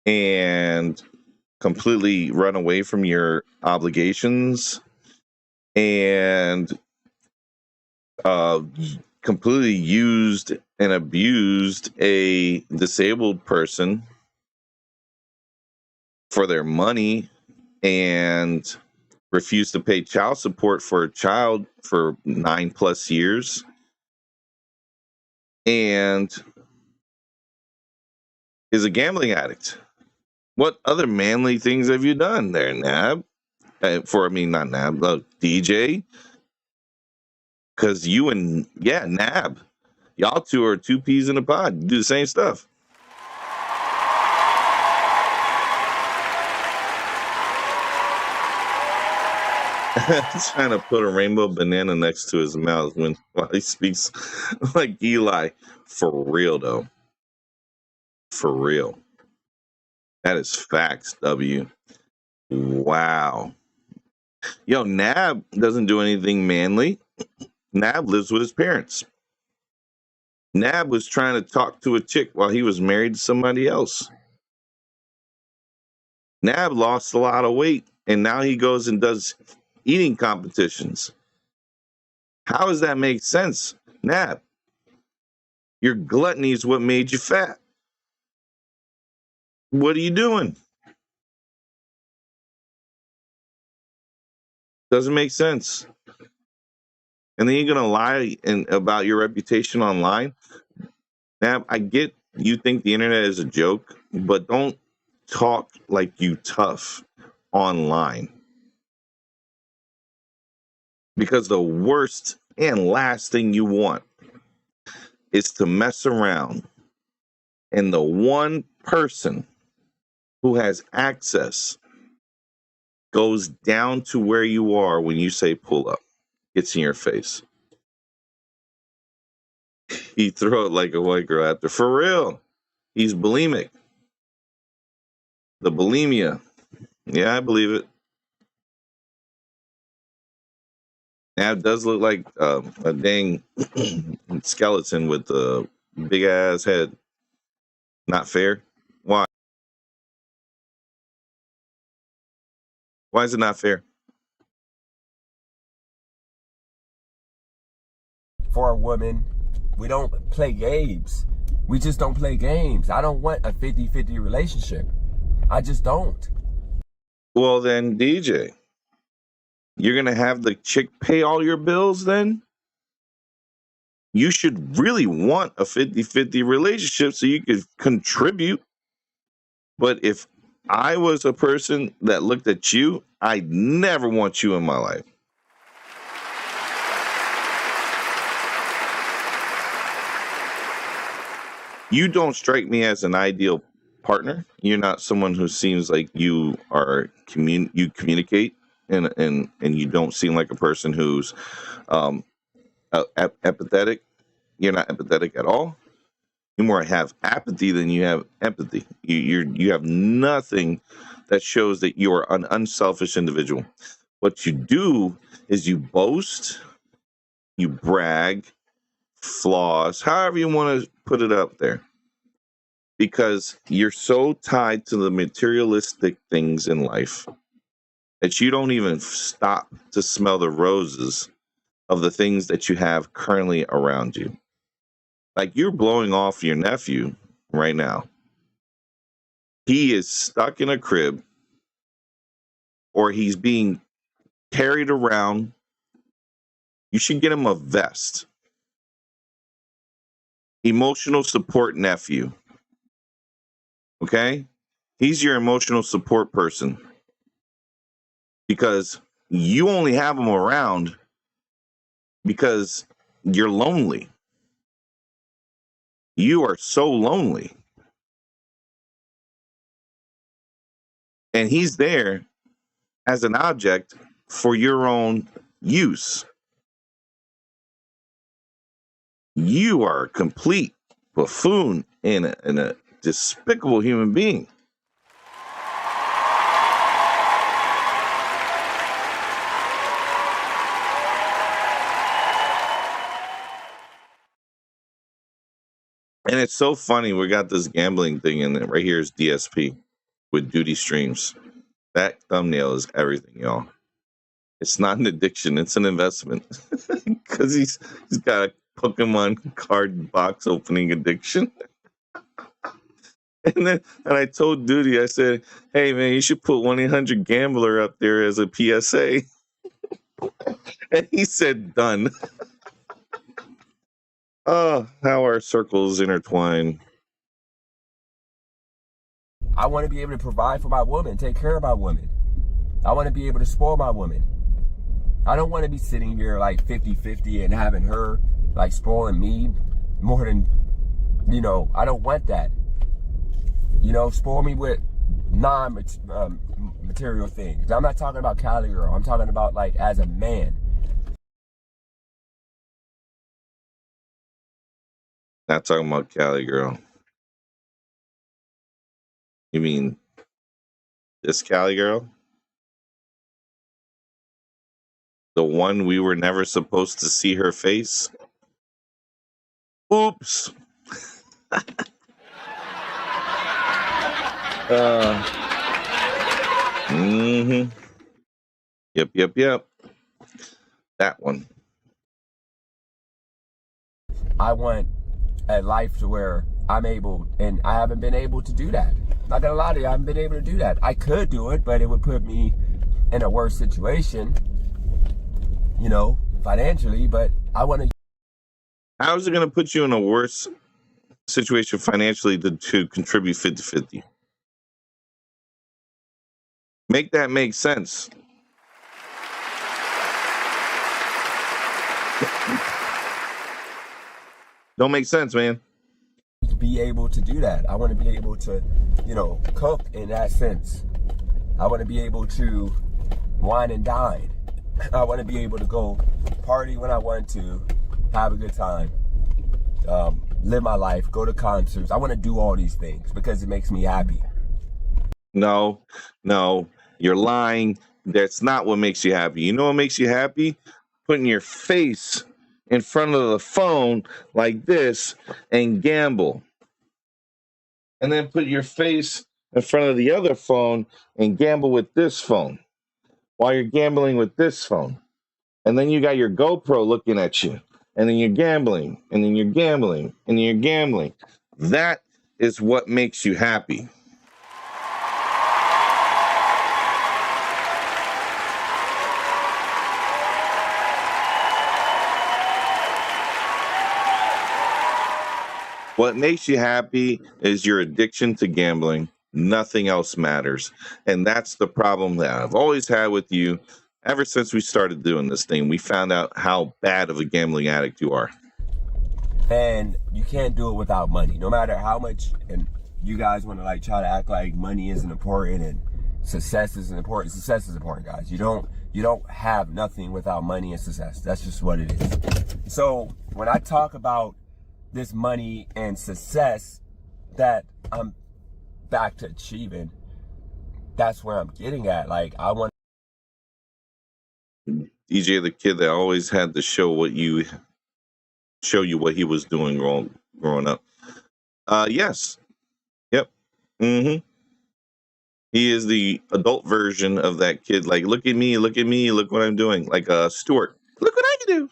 and completely run away from your obligations and completely used and abused a disabled person for their money and refused to pay child support for a child for 9+ years, and is a gambling addict? What other manly things have you done there, Nab? Not Nab, DJ. Because you and, Nab, y'all two are two peas in a pod. You do the same stuff. Trying to put a rainbow banana next to his mouth while he speaks like Eli. For real, though. For real. That is facts, W. Wow. Yo, Nab doesn't do anything manly. Nab lives with his parents. Nab was trying to talk to a chick while he was married to somebody else. Nab lost a lot of weight, and now he goes and does eating competitions. How does that make sense? Nab, your gluttony is what made you fat. What are you doing? Doesn't make sense. And then you're gonna lie about your reputation online. Now, I get you think the internet is a joke, but don't talk like you tough online. Because the worst and last thing you want is to mess around, and the one person who has access goes down to where you are when you say pull up, gets in your face. He throw it like a white girl after. For real. He's bulimic. The bulimia. Yeah, I believe it. Now it does look like a dang skeleton with a big ass head. Not fair. Why? Why is it not fair? For a woman, we don't play games. We just don't play games. I don't want a 50-50 relationship. I just don't. Well, then, DJ, you're going to have the chick pay all your bills then? You should really want a 50-50 relationship so you could contribute. But if I was a person that looked at you, I'd never want you in my life. You don't strike me as an ideal partner. You're not someone who seems like you are you communicate and you don't seem like a person who's empathetic. You're not empathetic at all. You more have apathy than you have empathy. You have nothing that shows that you are an unselfish individual. What you do is you boast, you brag, flaws, however you want to put it out there, because you're so tied to the materialistic things in life that you don't even stop to smell the roses of the things that you have currently around you. Like, you're blowing off your nephew right now. He is stuck in a crib, or he's being carried around. You should get him a vest. Emotional support nephew. Okay? He's your emotional support person, because you only have him around because you're lonely. You are so lonely. And he's there as an object for your own use. You are a complete buffoon and a despicable human being. And it's so funny. We got this gambling thing in there. Right here is DSP with Duty Streams. That thumbnail is everything, y'all. It's not an addiction. It's an investment. Because he's got a Pokemon card box opening addiction. And I told Duty, I said, hey, man, you should put 1-800-GAMBLER up there as a PSA. And he said, done. Oh, how our circles intertwine. I want to be able to provide for my woman, take care of my woman. I want to be able to spoil my woman. I don't want to be sitting here like 50-50 and having her like spoiling me more than, I don't want that. Spoil me with non-material things. I'm not talking about Cali girl. I'm talking about like as a man. Not talking about Cali girl. You mean this Cali girl? The one we were never supposed to see her face? Oops. Yep. That one. I want a life to where I'm able, and I haven't been able to do that. Not gonna lie to you, I haven't been able to do that. I could do it, but it would put me in a worse situation. you know, financially, but I want to. How is it going to put you in a worse situation financially to contribute 50-50? Make that make sense. Don't make sense, man. Be able to do that. I want to be able to, you know, cook in that sense. I want to be able to wine and dine. I want to be able to go party when I want to, have a good time, live my life, go to concerts. I want to do all these things because it makes me happy. No, you're lying. That's not what makes you happy. You know what makes you happy? Putting your face in front of the phone like this and gamble. And then put your face in front of the other phone and gamble with this phone while you're gambling with this phone. And then you got your GoPro looking at you. And then you're gambling. And then you're gambling. And then you're gambling. That is what makes you happy. What makes you happy is your addiction to gambling. Nothing else matters. And that's the problem that I've always had with you. Ever since we started doing this thing, we found out how bad of a gambling addict you are. And you can't do it without money, no matter how much. And you guys want to like try to act like money isn't important and success isn't important. Success is important, guys. You don't have nothing without money and success. That's just what it is. So when I talk about this money and success that I'm back to achieving, that's where I'm getting at. Like, I want DJ, the kid that always had to show you what he was doing wrong growing up. Yes. Yep. Mm-hmm. He is the adult version of that kid. Like, look at me, look what I'm doing. Like Stuart. Look what I can do.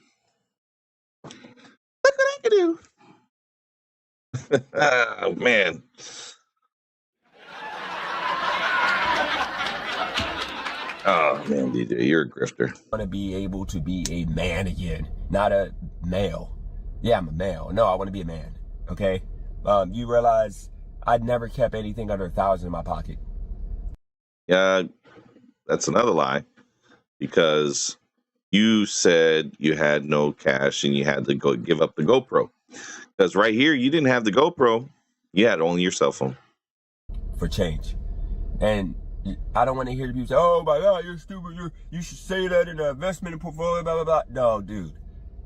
Look what I can do. Oh, man. Oh, man, DJ, you're a grifter. I want to be able to be a man again, not a male. Yeah, I'm a male. No, I want to be a man, okay? You realize I'd never kept anything under 1,000 in my pocket. Yeah, that's another lie, because you said you had no cash and you had to go give up the GoPro. Because right here, you didn't have the GoPro. You had only your cell phone. For change. And I don't want to hear people say, oh my God, you're stupid. You should say that in an investment portfolio, blah, blah, blah. No, dude.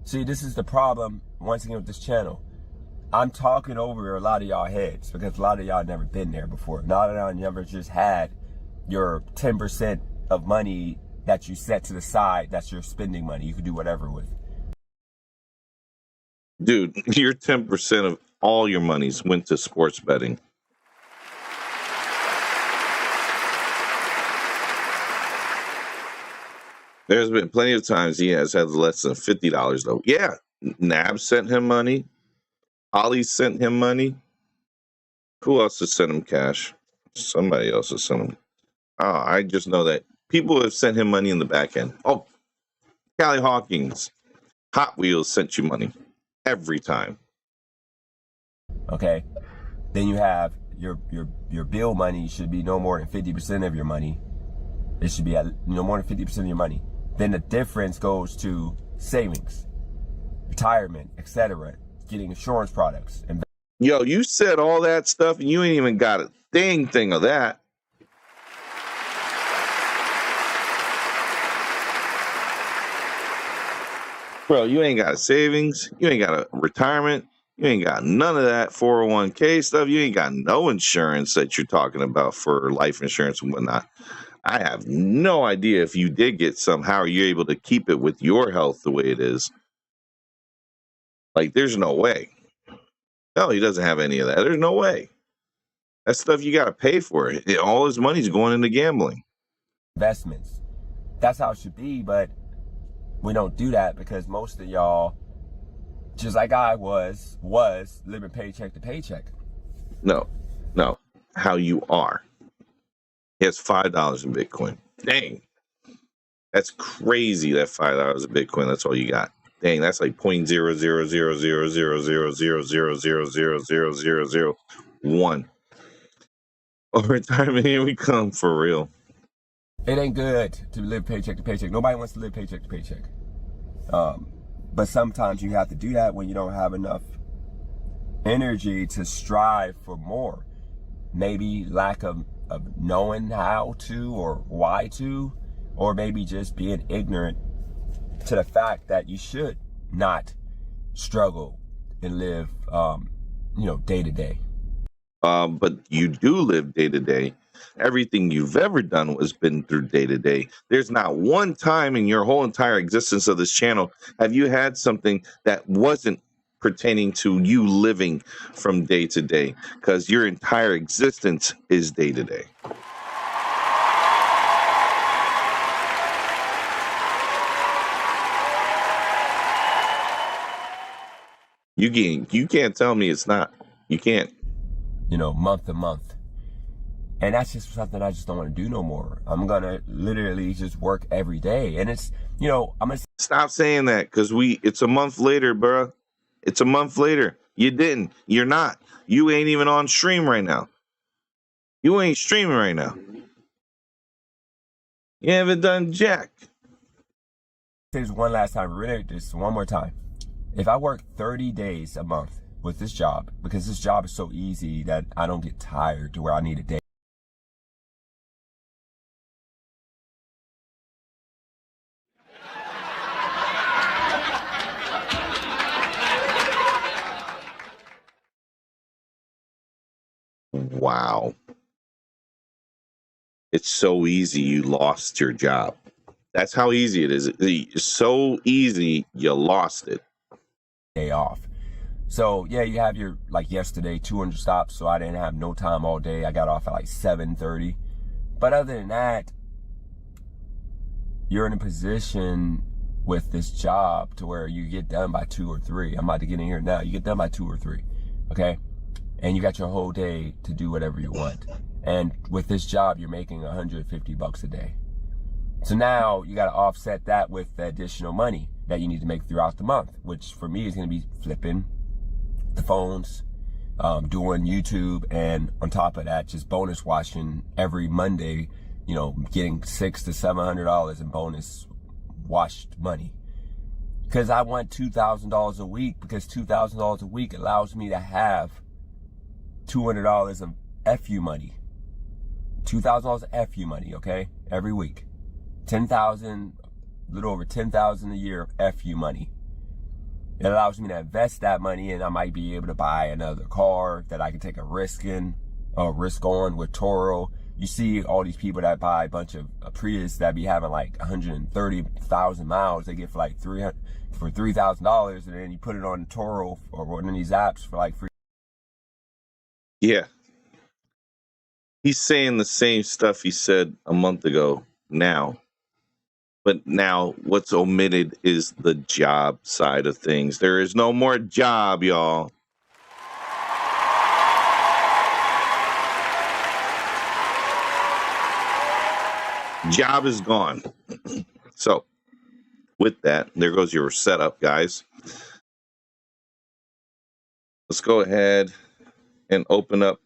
See, this is the problem, once again, with this channel. I'm talking over a lot of y'all heads because a lot of y'all never been there before. A lot of y'all never just had your 10% of money that you set to the side, that's your spending money. You can do whatever with. Dude, your 10% of all your monies went to sports betting. There's been plenty of times he has had less than $50 though. Yeah, Nab sent him money. Ollie sent him money. Who else has sent him cash? Somebody else has sent him. Oh, I just know that people have sent him money in the back end. Oh, Callie Hawkins, Hot Wheels sent you money every time. Okay, then you have your bill money should be no more than 50% of your money. It should be at no more than 50% of your money. Then the difference goes to savings, retirement, etc., getting insurance products. Yo, you said all that stuff and you ain't even got a thing of that. Bro, you ain't got a savings. You ain't got a retirement. You ain't got none of that 401k stuff. You ain't got no insurance that you're talking about for life insurance and whatnot. I have no idea if you did get some, how are you able to keep it with your health the way it is? Like, there's no way. No, he doesn't have any of that. There's no way. That stuff you got to pay for it. All his money's going into gambling. Investments. That's how it should be, but we don't do that because most of y'all, just like I was living paycheck to paycheck. No. How you are. He has $5 in Bitcoin. Dang. That's crazy. That $5 of Bitcoin. That's all you got. Dang, that's like 0.000000000000001 of retirement income for real. It ain't good to live paycheck to paycheck. Nobody wants to live paycheck to paycheck. But sometimes you have to do that when you don't have enough energy to strive for more. Maybe lack of knowing how to or why to, or maybe just being ignorant to the fact that you should not struggle and live, day to day. But you do live day to day. Everything you've ever done has been through day to day. There's not one time in your whole entire existence of this channel have you had something that wasn't pertaining to you living from day to day, because your entire existence is day to day. You can't tell me it's not. You can't. Month to month. And that's just something I just don't want to do no more. I'm going to literally just work every day. And it's, I'm going to stop saying that, because it's a month later, bruh. It's a month later. You didn't. You're not. You ain't even on stream right now. You ain't streaming right now. You haven't done jack. Here's one last time, really, just one more time. If I work 30 days a month with this job, because this job is so easy that I don't get tired to where I need a day. Wow. It's so easy you lost your job. That's how easy it is. It's so easy you lost it. Day off. So yeah, you have your, like yesterday, 200 stops, so I didn't have no time all day. I got off at like 7:30. But other than that, you're in a position with this job to where you get done by 2 or 3. I'm about to get in here now. You get done by 2 or 3, okay? And you got your whole day to do whatever you want. And with this job, you're making $150 a day. So now you got to offset that with the additional money that you need to make throughout the month, which for me is going to be flipping the phones, doing YouTube, and on top of that, just bonus watching every Monday, getting $600 to $700 in bonus washed money. Because I want $2,000 a week, because $2,000 a week allows me to have $200 of FU money. $2,000 of FU money, okay? Every week. $10,000, a little over $10,000 a year of FU money. It allows me to invest that money, and I might be able to buy another car that I can take a risk on with Toro. You see all these people that buy a bunch of Prius that be having like 130,000 miles. They get for like $3,000, and then you put it on Toro or one of these apps for like free. Yeah. He's saying the same stuff he said a month ago now. But now what's omitted is the job side of things. There is no more job, y'all. Job is gone. So with that, there goes your setup, guys. Let's go ahead and open up.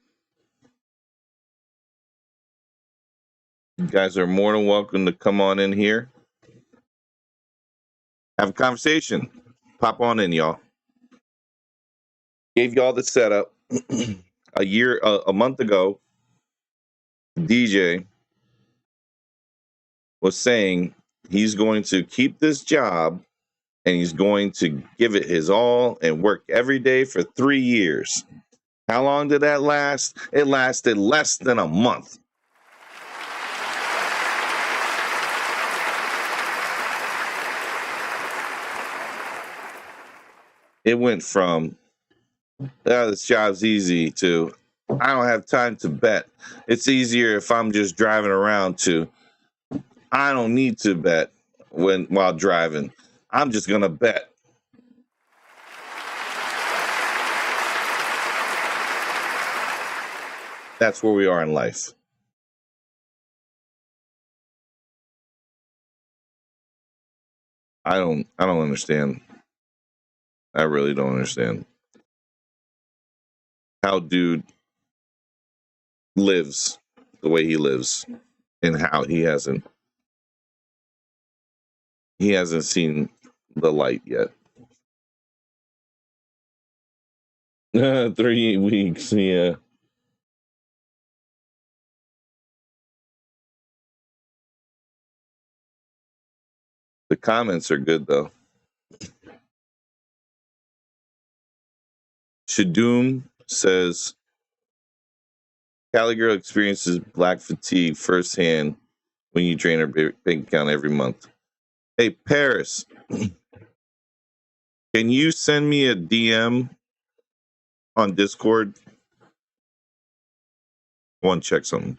You guys are more than welcome to come on in here. Have a conversation. Pop on in, y'all. Gave y'all the setup a month ago. DJ was saying he's going to keep this job and he's going to give it his all and work every day for 3 years. How long did that last? It lasted less than a month. It went from, this job's easy, to, I don't have time to bet. It's easier if I'm just driving around, to, I don't need to bet while driving. I'm just going to bet. That's where we are in life. I don't understand. I really don't understand how dude lives the way he lives and how he hasn't seen the light yet. 3 weeks, yeah. The comments are good though. Shadoom says Cali girl experiences black fatigue firsthand when you drain her bank account every month. Hey Paris, can you send me a DM on Discord? I want to check something.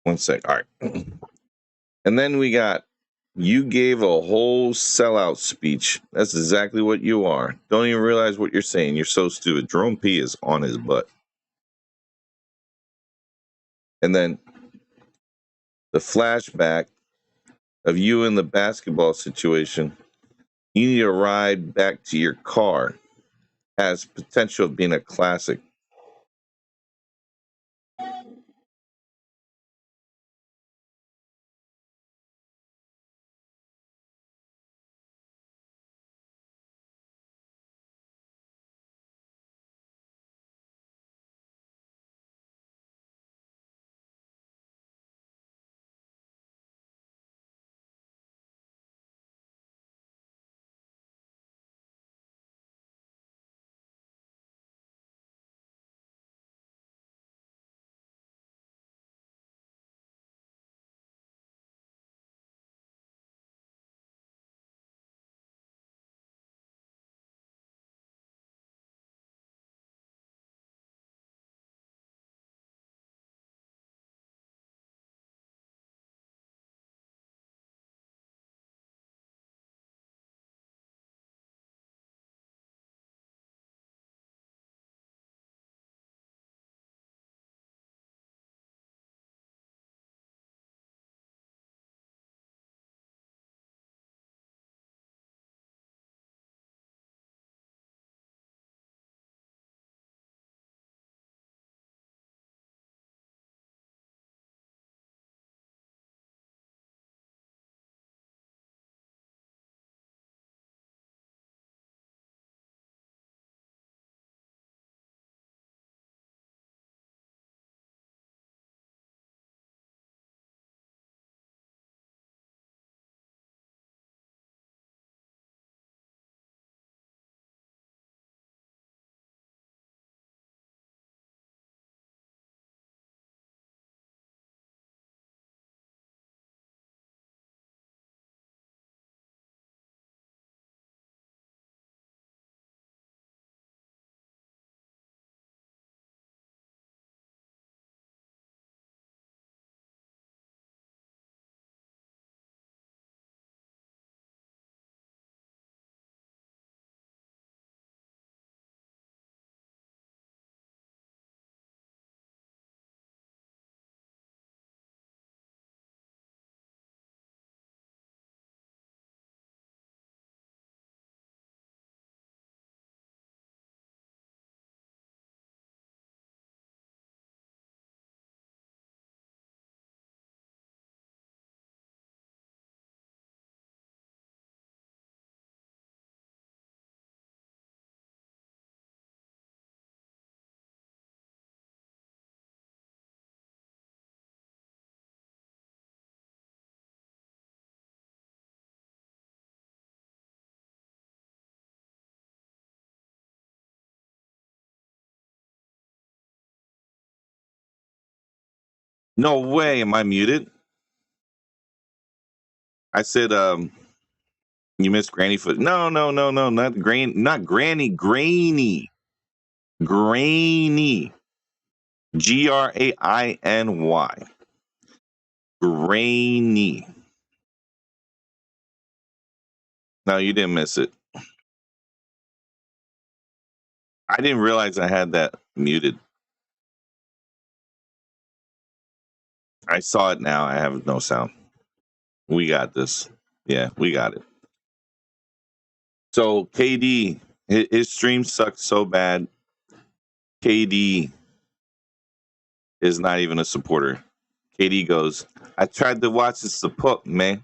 One sec. All right. And then we got, you gave a whole sellout speech. That's exactly what you are. Don't even realize what you're saying. You're so stupid. Jerome P is on his butt. And then the flashback of you in the basketball situation. You need a ride back to your car. Has potential of being a classic. No way. Am I muted? I said, you missed granny foot. No, not granny, grainy. Grainy. Grainy. Grainy. No, you didn't miss it. I didn't realize I had that muted. I saw it now. I have no sound. We got this. Yeah, we got it. So KD, his stream sucked so bad. KD is not even a supporter. KD goes, I tried to watch the support, man,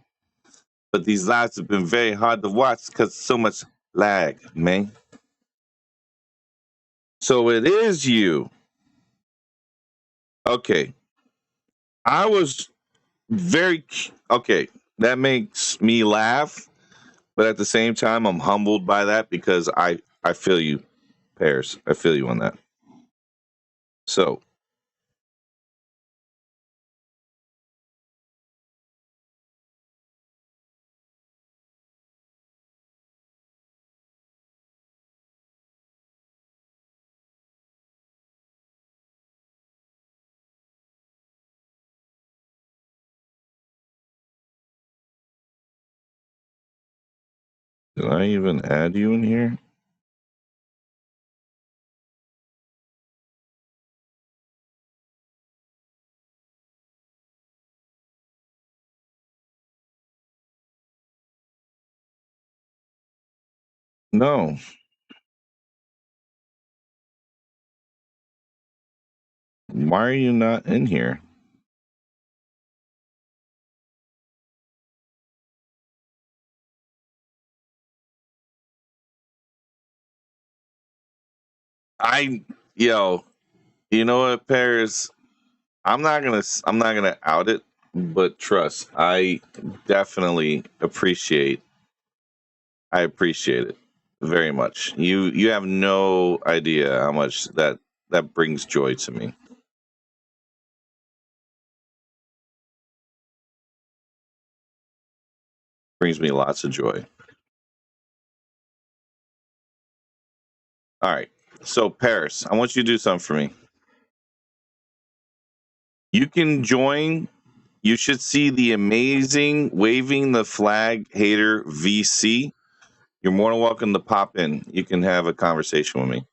but these lives have been very hard to watch because so much lag, man. So it is you. Okay. I was very okay. That makes me laugh, but at the same time, I'm humbled by that because I feel you, Paris. I feel you on that. So did I even add you in here? No. Why are you not in here? You know what, Paris? I'm not gonna out it, but trust, I definitely appreciate it very much. You have no idea how much that brings joy to me. Brings me lots of joy. All right. So Paris, I want you to do something for me. You can join. You should see the amazing waving the flag hater VC. You're more than welcome to pop in. You can have a conversation with me.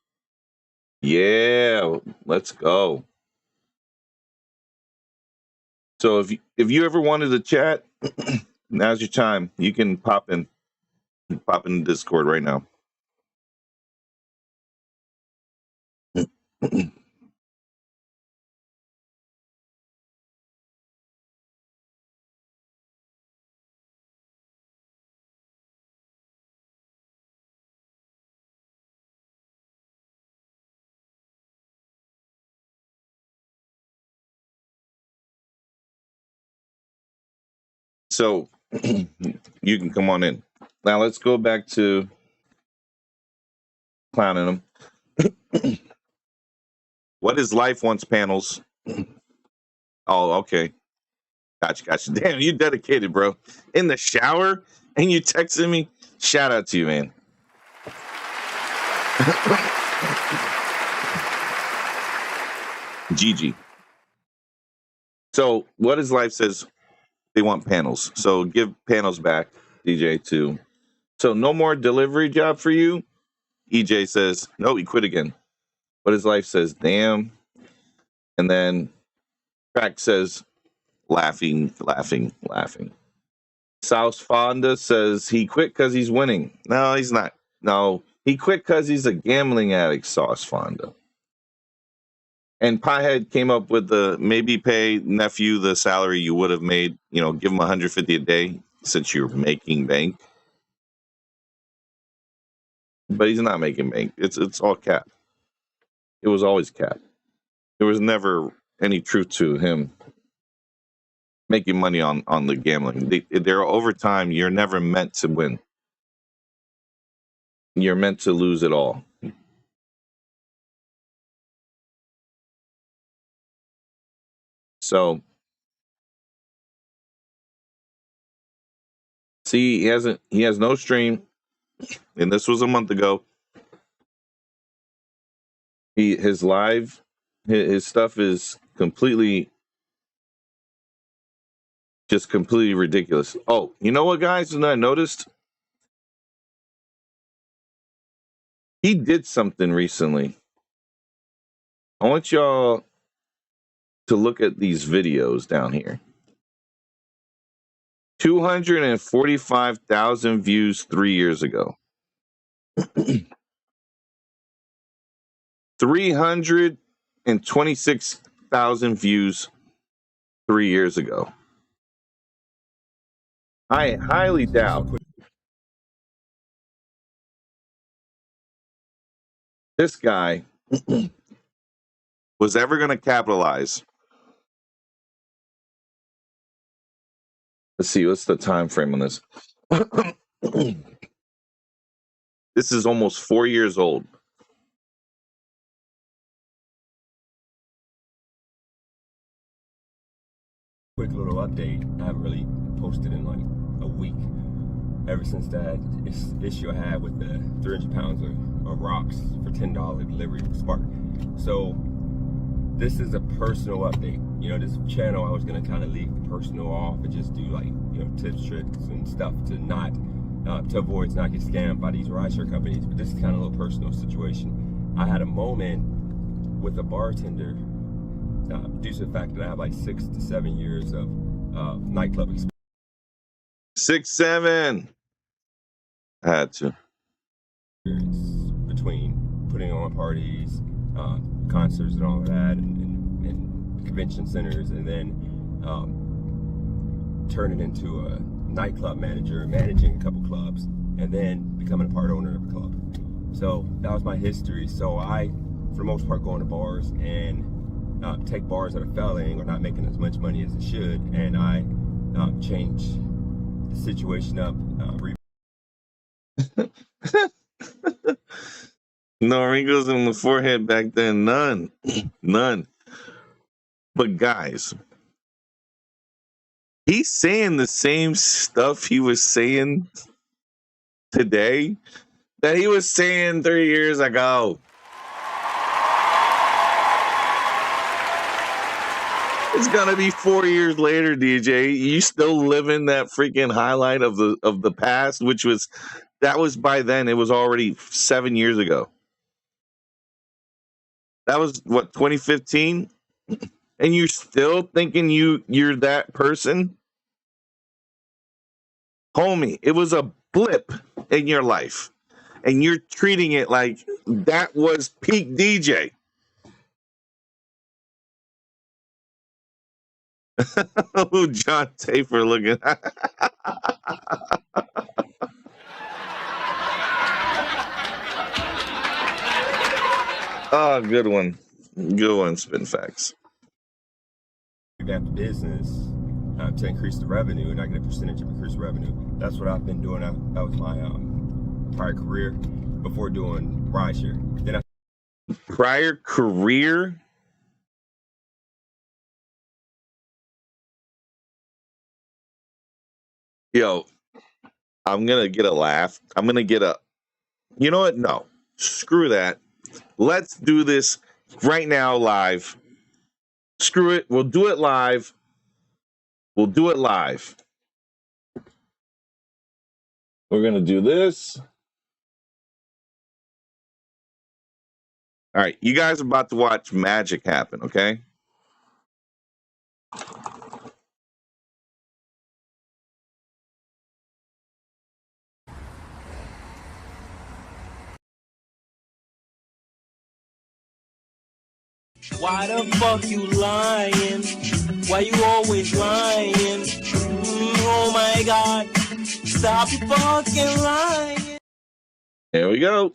Yeah, let's go. So if you ever wanted to chat, now's your time. You can pop in Discord right now. So you can come on in. Now let's go back to clowning them. What is life once panels? Oh, okay. Gotcha. Damn, you dedicated, bro. In the shower and you texting me? Shout out to you, man. GG. So what is life says they want panels. So give panels back, DJ, too. So no more delivery job for you? EJ says, no, he quit again. What his life says, damn. And then Crack says, laughing. South Fonda says he quit because he's winning. No, he's not. No, he quit because he's a gambling addict, Sauce Fonda. And Piehead came up with the maybe pay nephew the salary you would have made, give him $150 a day since you're making bank. But he's not making bank. It's all cap. It was always cap. There was never any truth to him making money on the gambling. They're over time. You're never meant to win. You're meant to lose it all. So See, he has no stream, and this was a month ago. His live, his stuff is completely ridiculous. Oh, you know what, guys? And I noticed he did something recently. I want y'all to look at these videos down here. 245,000 views 3 years ago. 326,000 views 3 years ago. I highly doubt this guy was ever going to capitalize. Let's see, what's the time frame on this? This is almost 4 years old. Quick little update. I haven't really posted in like a week ever since that issue I had with the 300 pounds of rocks for $10 delivery with Spark. So this is a personal update. You know, this channel I was gonna kind of leave the personal off and just do like, you know, tips, tricks, and stuff to not to avoid not get scammed by these rideshare companies. But this is kind of a little personal situation. I had a moment with a bartender due to the fact that I have like 6 to 7 years of nightclub experience. 6, 7. I had to. Between putting on parties, concerts and all of that, and convention centers, and then turning into a nightclub manager, managing a couple clubs, and then becoming a part owner of a club. So that was my history. So I, for the most part, go into bars and take bars that are failing or not making as much money as it should, and I change the situation up. No wrinkles in the forehead back then, none. None. But guys, he's saying the same stuff he was saying today that he was saying 3 years ago. It's gonna be 4 years later, DJ. You still living that freaking highlight of the past, which was by then. It was already 7 years ago. That was what, 2015, and you're still thinking you're that person, homie. It was a blip in your life, and you're treating it like that was peak DJ. Oh, John Tafer looking. Oh, good one. Good one, Spin Facts. Revamp the business to increase the revenue, and I get a percentage of increased revenue. That's what I've been doing. That was my prior career before doing rideshare. Then prior career? Yo, I'm going to get a laugh. I'm going to get a, you know what? No, screw that. Let's do this right now live. Screw it. We'll do it live. We'll do it live. We're going to do this. All right. You guys are about to watch magic happen, okay? Why the fuck you lying? Why you always lying? Oh my God, stop fucking lying. There we go.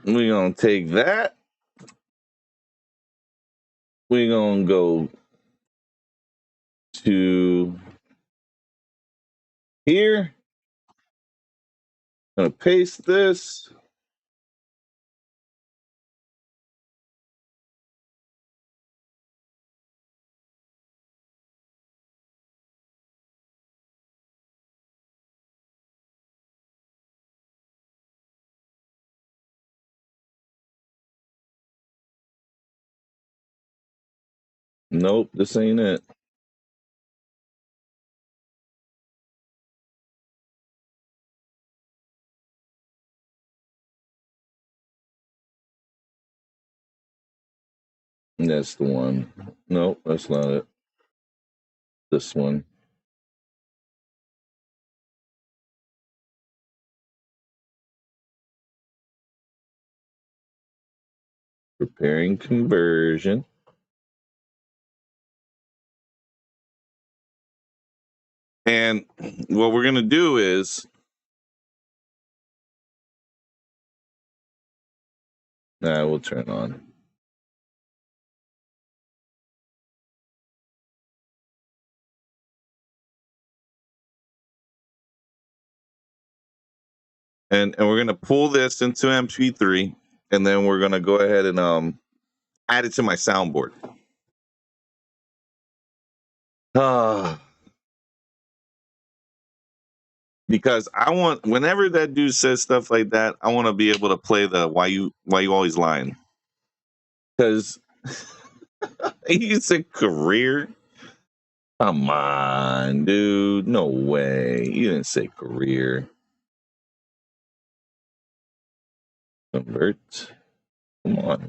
We're going to take that. We're going to go to here. I'm going to paste this. Nope, this ain't it. That's the one. Nope, that's not it. This one. Preparing conversion. And what we're going to do is, we'll turn on. And we're going to pull this into MP3, and then we're going to go ahead and add it to my soundboard. Because I want, whenever that dude says stuff like that, I want to be able to play the why you always lying. Because he said career. Come on, dude. No way. You didn't say career. Convert. Come on,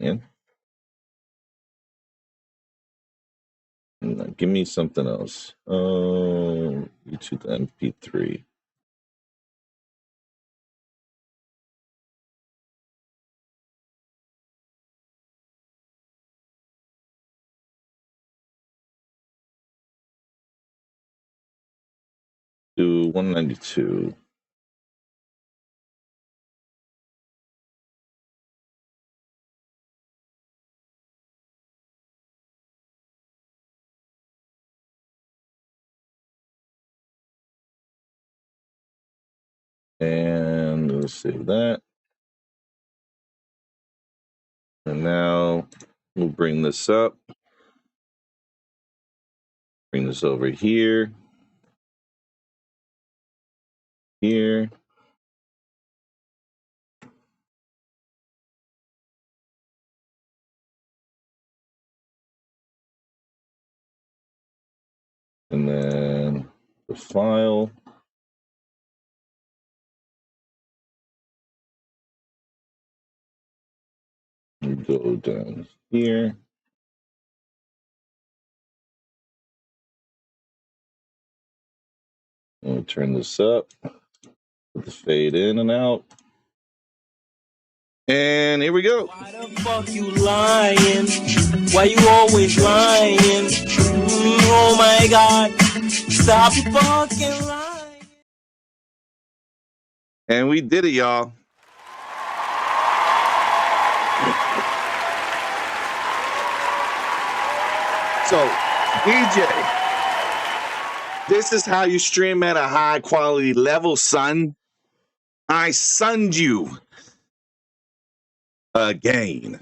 man. Give me something else. Oh, YouTube MP3. Do 192. And let's save that. And now we'll bring this up. Bring this over here. Here. And then the file. We go down here. We'll turn this up. Put the fade in and out. And here we go. Why the fuck you lying? Why you always lying? Oh my God, stop your fucking lying. And we did it, y'all. So, DJ, this is how you stream at a high quality level, son. I sunned you again.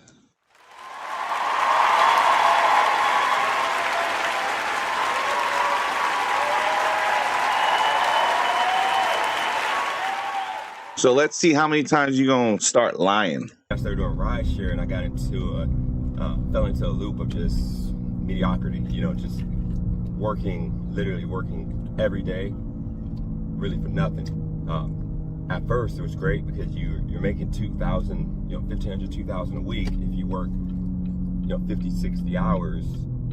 So let's see how many times you're going to start lying. I started doing ride share, and I got into fell into a loop of just mediocrity, you know, just literally working every day, really for nothing. At first, it was great because you're making 2,000, you know, 1,500, 2,000 a week if you work, you know, 50, 60 hours.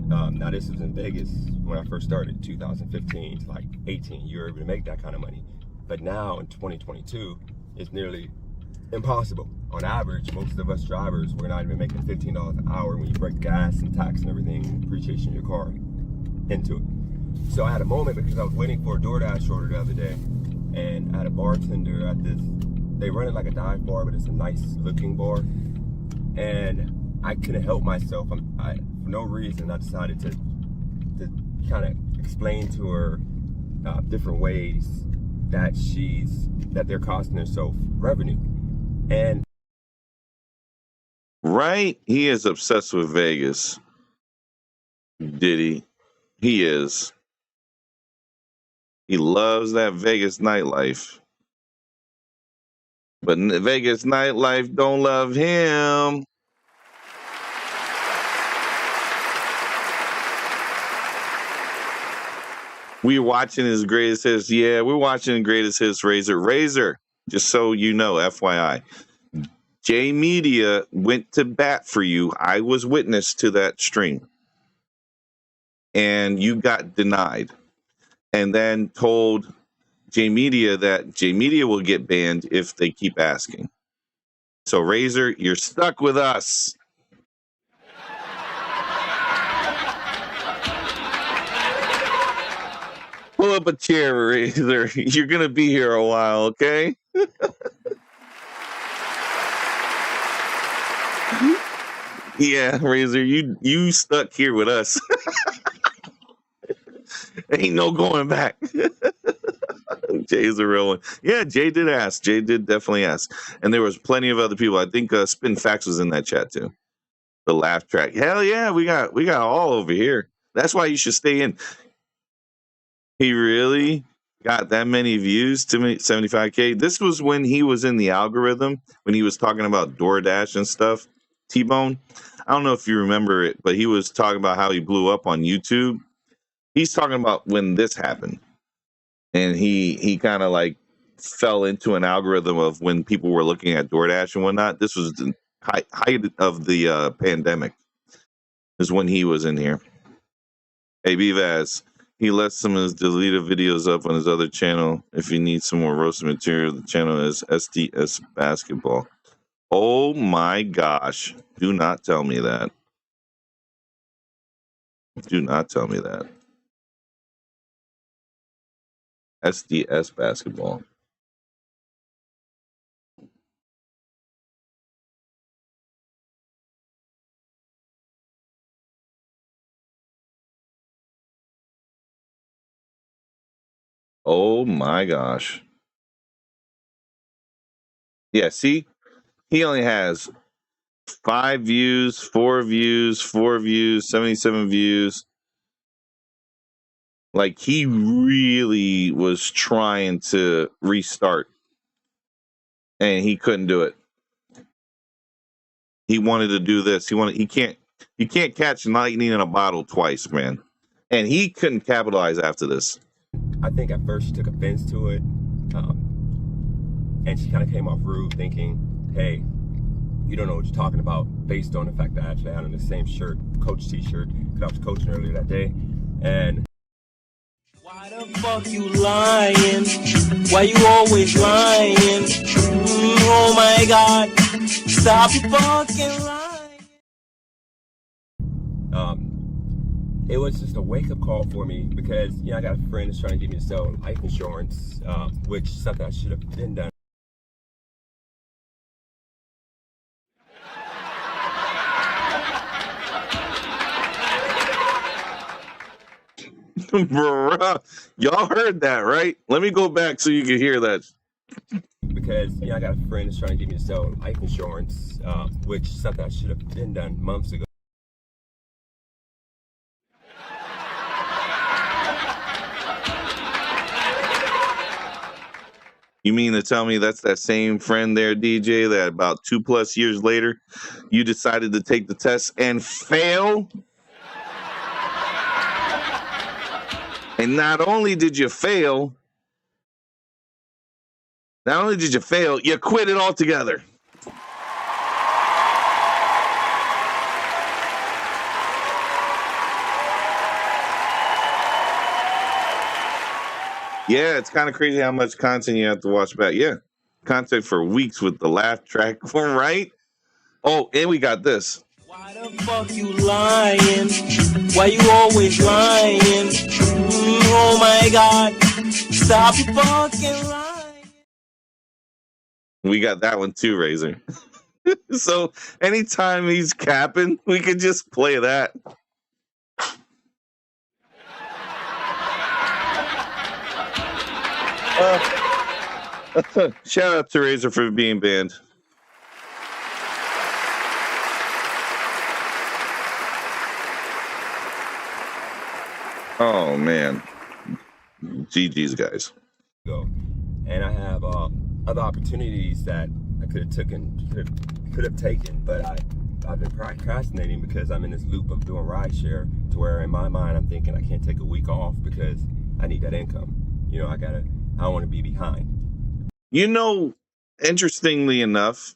Now this was in Vegas when I first started, 2015 to like 18. You were able to make that kind of money. But now in 2022, it's nearly impossible. On average, most of us drivers, we're not even making $15 an hour when you break gas and tax and everything, depreciation in your car into it. So I had a moment because I was waiting for a DoorDash order the other day, and I had a bartender at this, they run it like a dive bar, but it's a nice looking bar. And I couldn't help myself. For no reason, I decided to kind of explain to her different ways that they're costing herself revenue. And right? He is obsessed with Vegas. Diddy. He is. He loves that Vegas nightlife. But Vegas nightlife don't love him. We're watching his greatest hits. Yeah, we're watching greatest hits, Razor. Razor, just so you know, FYI. J Media went to bat for you. I was witness to that stream. And you got denied. And then told J Media that J Media will get banned if they keep asking. So, Razor, you're stuck with us. Pull up a chair, Razor. You're going to be here a while, okay? Yeah, Razor, you stuck here with us. Ain't no going back. Jay's a real one. Yeah, Jay did ask. Jay did definitely ask. And there was plenty of other people. I think Spin Facts was in that chat too. The laugh track. Hell yeah, we got all over here. That's why you should stay in. He really got that many views to me, 75K. This was when he was in the algorithm, when he was talking about DoorDash and stuff. T-Bone. I don't know if you remember it, but he was talking about how he blew up on YouTube. He's talking about when this happened. And he kind of like fell into an algorithm of when people were looking at DoorDash and whatnot. This was the height of the pandemic. Is when he was in here. Hey, bvaz, he lets some of his deleted videos up on his other channel. If you need some more roasted material, the channel is SDS Basketball. Oh my gosh. Do not tell me that. Do not tell me that. SDS Basketball. Oh my gosh. Yeah, see? He only has 5 views, 4 views, 4 views, 77 views. Like, he really was trying to restart. And he couldn't do it. He wanted to do this. He can't catch lightning in a bottle twice, man. And he couldn't capitalize after this. I think at first she took offense to it. And she kind of came off rude, thinking, hey, you don't know what you're talking about, based on the fact that I actually had on the same shirt, coach t-shirt, because I was coaching earlier that day. And why the fuck you lying? Why you always lying? Oh my god, stop fucking lying. it was just a wake-up call for me, because I got a friend that's trying to get me to sell life insurance, which is something I should have been done. Bruh, y'all heard that, right? Let me go back so you can hear that. Because I got a friend that's trying to get me to sell life insurance, which is something I should have been done months ago. You mean to tell me that's that same friend there, DJ, that about 2+ years later, you decided to take the test and fail? And not only did you fail, you quit it altogether. Yeah, it's kind of crazy how much content you have to watch back. Yeah, content for weeks with the laugh track, right? Oh, and we got this. Why the fuck you lying? Why you always lying? Oh my god, stop fucking lying. We got that one too, Razor. So anytime he's capping, we could just play that. Shout out to Razor for being banned. Oh man, GG's guys. And I have other opportunities that I could have taken, but I've been procrastinating because I'm in this loop of doing rideshare, to where in my mind I'm thinking I can't take a week off because I need that income. You know, I don't want to be behind. You know, interestingly enough,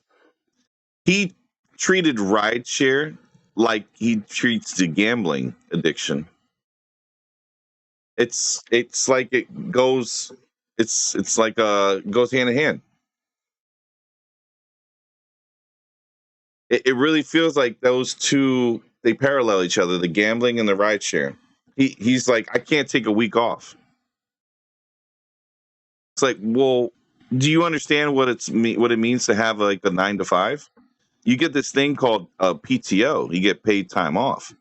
he treated rideshare like he treats the gambling addiction. It's like it goes, it's like goes hand in hand. It really feels like those two, they parallel each other, the gambling and the rideshare. He's like, I can't take a week off. It's like, well, do you understand what it means to have like a 9 to 5? You get this thing called PTO. You get paid time off.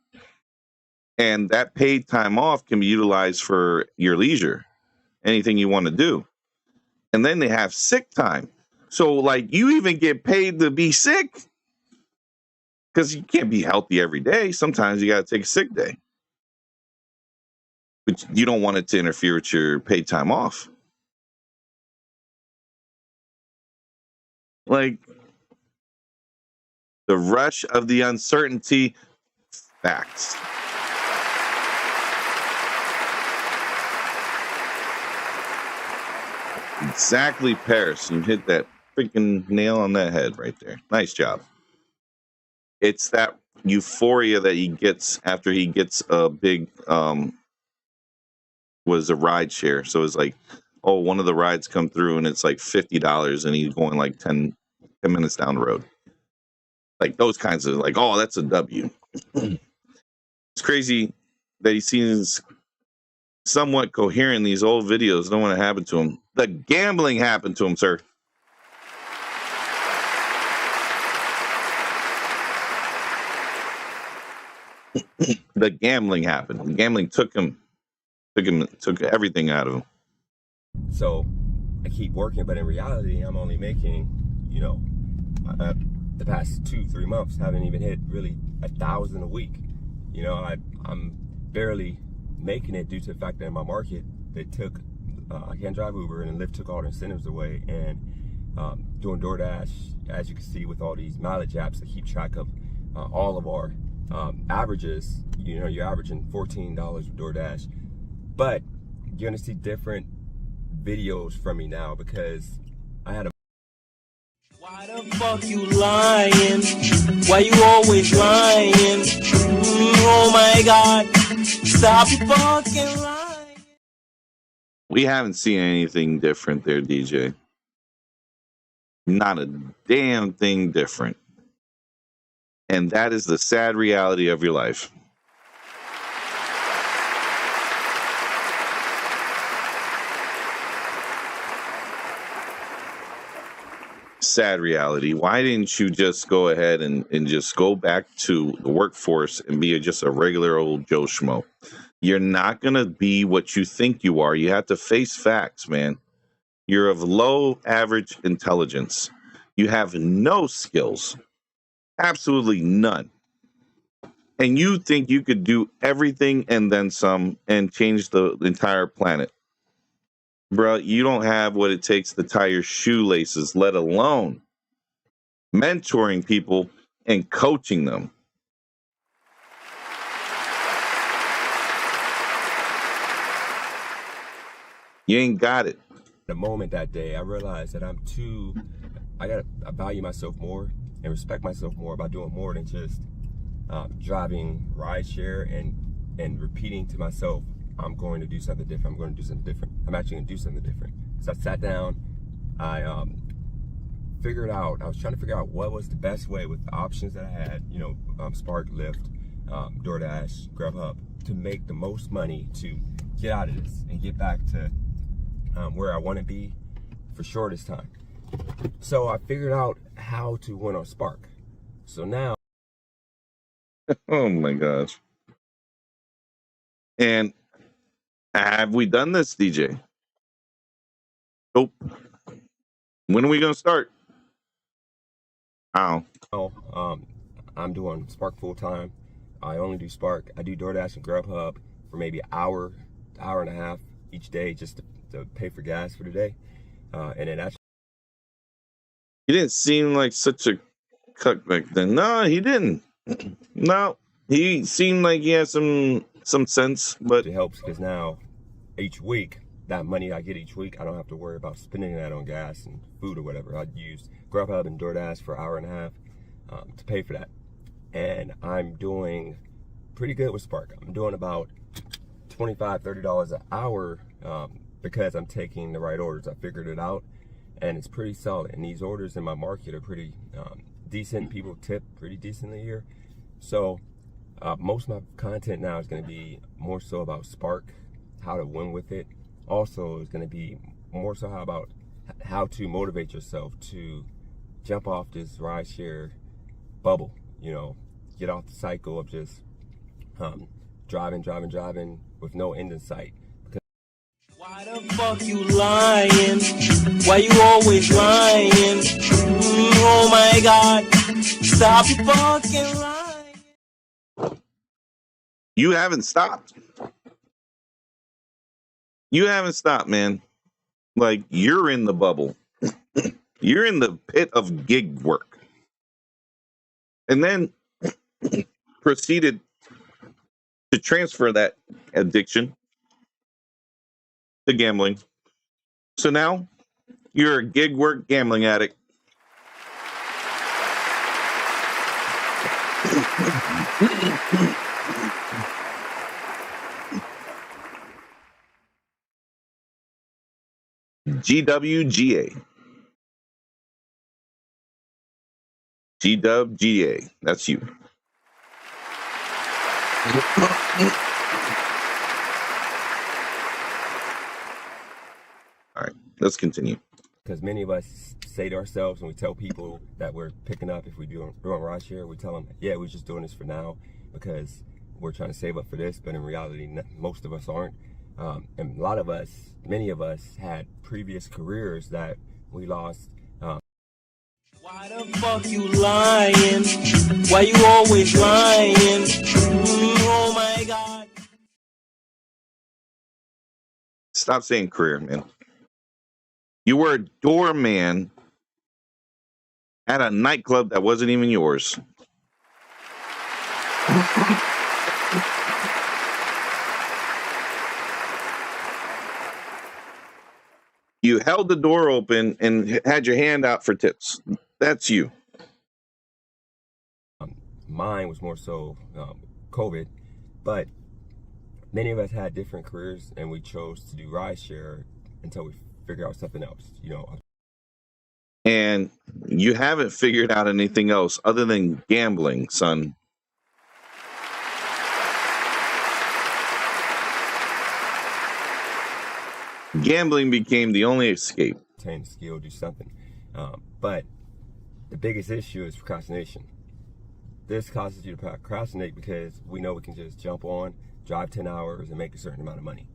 And that paid time off can be utilized for your leisure, anything you want to do. And then they have sick time. So like you even get paid to be sick, because you can't be healthy every day. Sometimes you got to take a sick day, but you don't want it to interfere with your paid time off. Like the rush of the uncertainty. Facts. Exactly, Paris. You hit that freaking nail on that head right there. Nice job. It's that euphoria that he gets after he gets a big was a ride share. So it's like, oh, one of the rides come through and it's like $50 and he's going like 10 minutes down the road. Like those kinds of like, oh, that's a W. It's crazy that he seems somewhat coherent in these old videos. Don't want to happen to him. The gambling happened to him, sir. The gambling happened. The gambling took everything out of him. So I keep working, but in reality, I'm only making, you know, the past 2-3 months haven't even hit really 1,000 a week. You know, I'm barely making it due to the fact that in my market, they took, I can't drive Uber, and Lyft took all the incentives away. And doing DoorDash, as you can see with all these mileage apps that keep track of all of our averages, you know, you're averaging $14 with DoorDash. But you're gonna see different videos from me now because I had a... Why the fuck you lying? Why you always lying? Oh my God, stop fucking lying. We haven't seen anything different there, DJ. Not a damn thing different. And that is the sad reality of your life. Sad reality. Why didn't you just go ahead and just go back to the workforce and be just a regular old Joe Schmo? You're not going to be what you think you are. You have to face facts, man. You're of low average intelligence. You have no skills. Absolutely none. And you think you could do everything and then some and change the entire planet. Bro, you don't have what it takes to tie your shoelaces, let alone mentoring people and coaching them. You ain't got it. The moment that day, I realized that I value myself more and respect myself more by doing more than just driving rideshare and repeating to myself, I'm going to do something different. I'm going to do something different. I'm actually going to do something different. So I sat down, I figured out, I was trying to figure out what was the best way with the options that I had, you know, Spark, Lyft, DoorDash, Grubhub, to make the most money to get out of this and get back to where I want to be for shortest time. So I figured out how to win on Spark. So now. Oh my gosh. And have we done this, DJ? Nope. When are we going to start? I'm doing Spark full time. I only do Spark. I do DoorDash and Grubhub for maybe an hour and a half each day just to pay for gas for the day. And then actually. He didn't seem like such a cuck back then. No, he didn't. No, he seemed like he had some sense, but it helps because now each week, that money I get each week, I don't have to worry about spending that on gas and food or whatever. I'd use Grubhub and DoorDash for an hour and a half to pay for that. And I'm doing pretty good with Spark. I'm doing about $25, $30 an hour because I'm taking the right orders. I figured it out, and it's pretty solid. And these orders in my market are pretty decent. People tip pretty decently here. So most of my content now is going to be more so about Spark, how to win with it. Also, it's going to be more so about how to motivate yourself to jump off this rideshare bubble. You know, get off the cycle of just driving with no end in sight. Why the fuck you lying? Why you always lying? Oh my God, stop your fucking lying. You haven't stopped. You haven't stopped, man. Like, you're in the bubble. You're in the pit of gig work. And then proceeded to transfer that addiction to gambling. So now you're a gig work gambling addict. GWGA. GWGA. That's you. All right, let's continue. Because many of us say to ourselves, when we tell people that we're picking up, if we're doing rideshare, we tell them, yeah, we're just doing this for now because we're trying to save up for this. But in reality, most of us aren't. And a lot of us, many of us had previous careers that we lost. Why the fuck you lying? Why you always lying? Oh my God. Stop saying career, man. You were a doorman at a nightclub that wasn't even yours. You held the door open and had your hand out for tips. That's you. Mine was more so COVID, but many of us had different careers, and we chose to do rideshare until we figure out something else, you know. And you haven't figured out anything else other than gambling, son. Gambling became the only escape. Obtain the skill, do something. But the biggest issue is procrastination. This causes you to procrastinate because we know we can just jump on, drive 10 hours, and make a certain amount of money.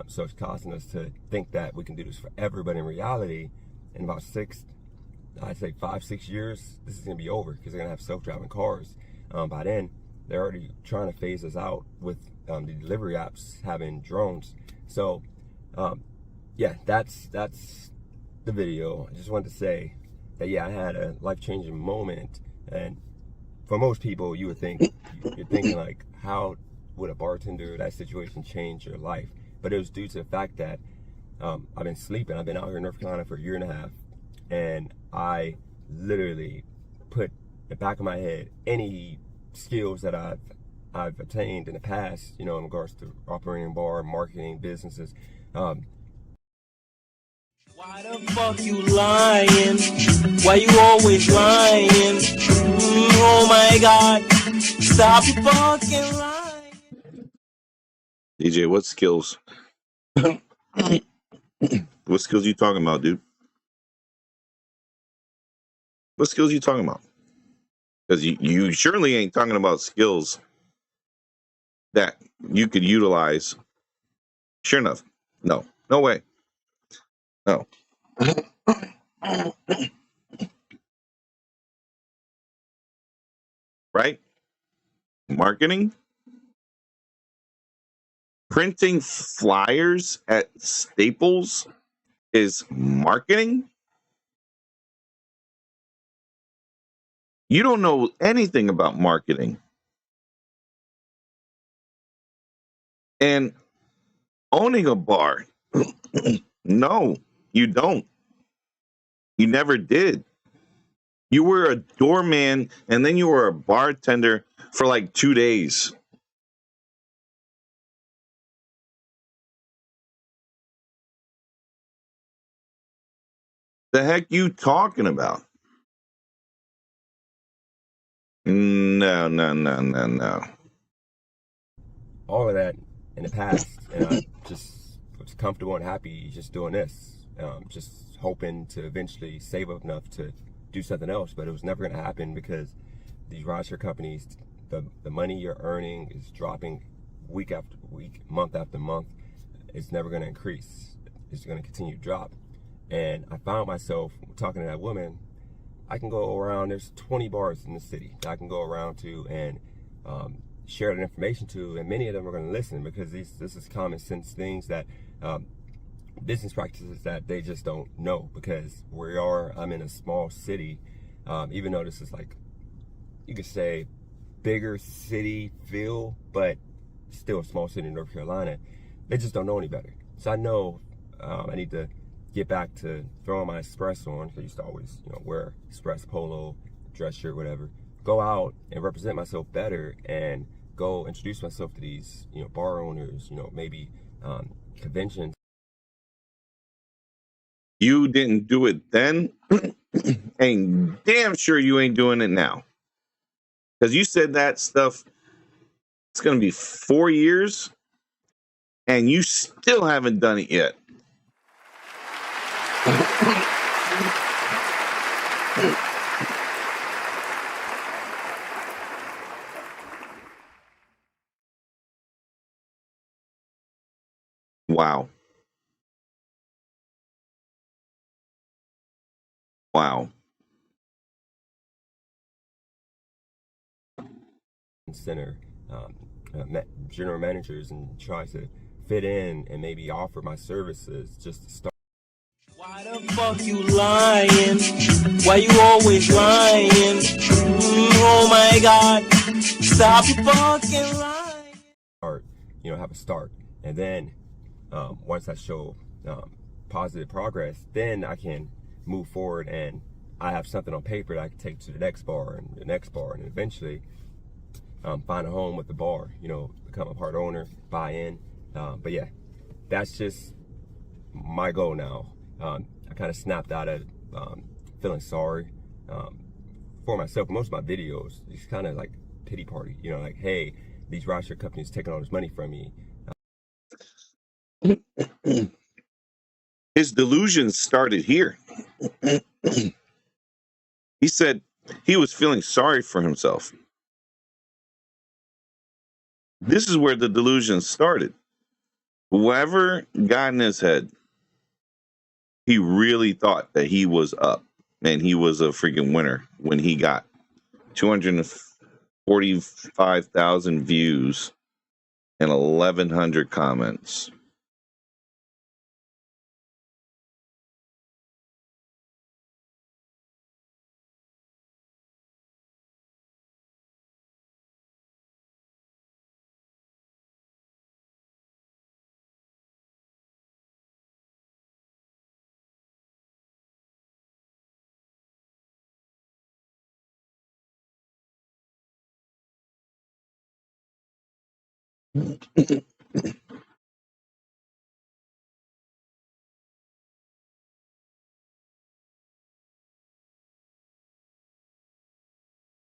So it's causing us to think that we can do this forever, but in reality, in about 5-6 years, this is going to be over because they're going to have self-driving cars. By then, they're already trying to phase us out with the delivery apps having drones. So, yeah, that's the video. I just wanted to say that, yeah, I had a life-changing moment, and for most people, you would think, you're thinking like, how would a bartender, that situation change your life? But it was due to the fact that I've been sleeping. I've been out here in North Carolina for a year and a half, and I literally put in the back of my head any skills that I've attained in the past, you know, in regards to operating a bar, marketing, businesses. Why the fuck you lying? Why you always lying? Oh my God, stop your fucking lying. DJ, what skills? What skills you talking about, dude? What skills you talking about? Because you surely ain't talking about skills that you could utilize. Sure enough. No. No way. No. Right? Marketing? Printing flyers at Staples is marketing? You don't know anything about marketing. And owning a bar. No, you don't. You never did. You were a doorman and then you were a bartender for like 2 days. The heck you talking about? No, no, no, no, no. All of that in the past, and I just was comfortable and happy just doing this, just hoping to eventually save up enough to do something else, but it was never going to happen because these rideshare companies, the money you're earning is dropping week after week, month after month. It's never going to increase. It's going to continue to drop. And I found myself talking to that woman. I can go around, there's 20 bars in the city that I can go around to and share that information to, and many of them are going to listen because this is common sense things that business practices that they just don't know, because I'm in a small city, even though this is like, you could say bigger city feel, but still a small city in North Carolina. They just don't know any better. So I know I need to get back to throwing my Express on. I used to always, wear Express polo, dress shirt, whatever. Go out and represent myself better and go introduce myself to these, bar owners, maybe conventions. You didn't do it then, and damn sure you ain't doing it now. Because you said that stuff, it's going to be 4 years, and you still haven't done it yet. Wow. Wow. Center general managers and try to fit in and maybe offer my services just to start. Why the fuck you lying? Why you always lying? Oh my God, stop your fucking lying. Start, have a start, and then once I show positive progress, then I can move forward and I have something on paper that I can take to the next bar and the next bar, and eventually find a home with the bar, become a part owner, buy in. But yeah, that's just my goal now. I kind of snapped out of feeling sorry for myself. Most of my videos, it's kind of like pity party, like, hey, these rideshare companies taking all this money from me. His delusions started here. He said he was feeling sorry for himself. This is where the delusions started. Whoever got in his head, he really thought that he was up and he was a freaking winner when he got 245,000 views and 1,100 comments.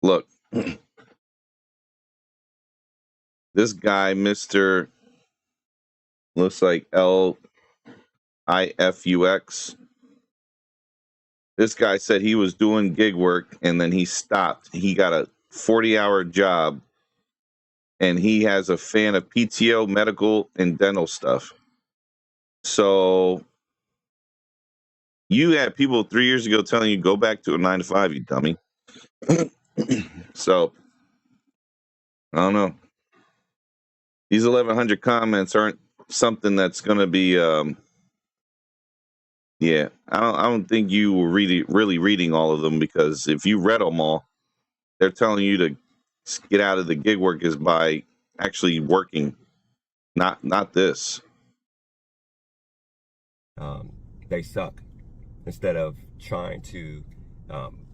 Look, this guy, Mr. looks like LIFUX. This guy said he was doing gig work and then he stopped. He got a 40-hour job and he has a fan of PTO, medical, and dental stuff. So you had people 3 years ago telling you go back to a 9 to 5, you dummy. So I don't know. These 1,100 comments aren't something that's going to be. Yeah, I don't think you were really reading all of them, because if you read them all, they're telling you to get out of the gig work is by actually working, not this. they suck. Instead of trying to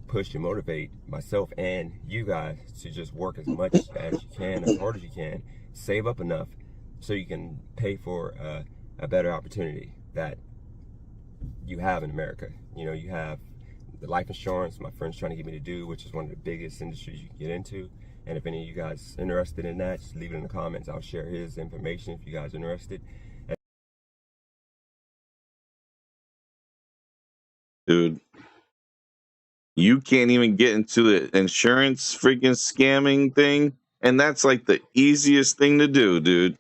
push and motivate myself and you guys to just work as much as you can, as hard as you can, save up enough so you can pay for a better opportunity that you have in America. You know, you have the life insurance my friend's trying to get me to do, which is one of the biggest industries you can get into. And if any of you guys interested in that, just leave it in the comments. I'll share his information if you guys are interested. Dude, you can't even get into the insurance freaking scamming thing, and that's like the easiest thing to do, dude.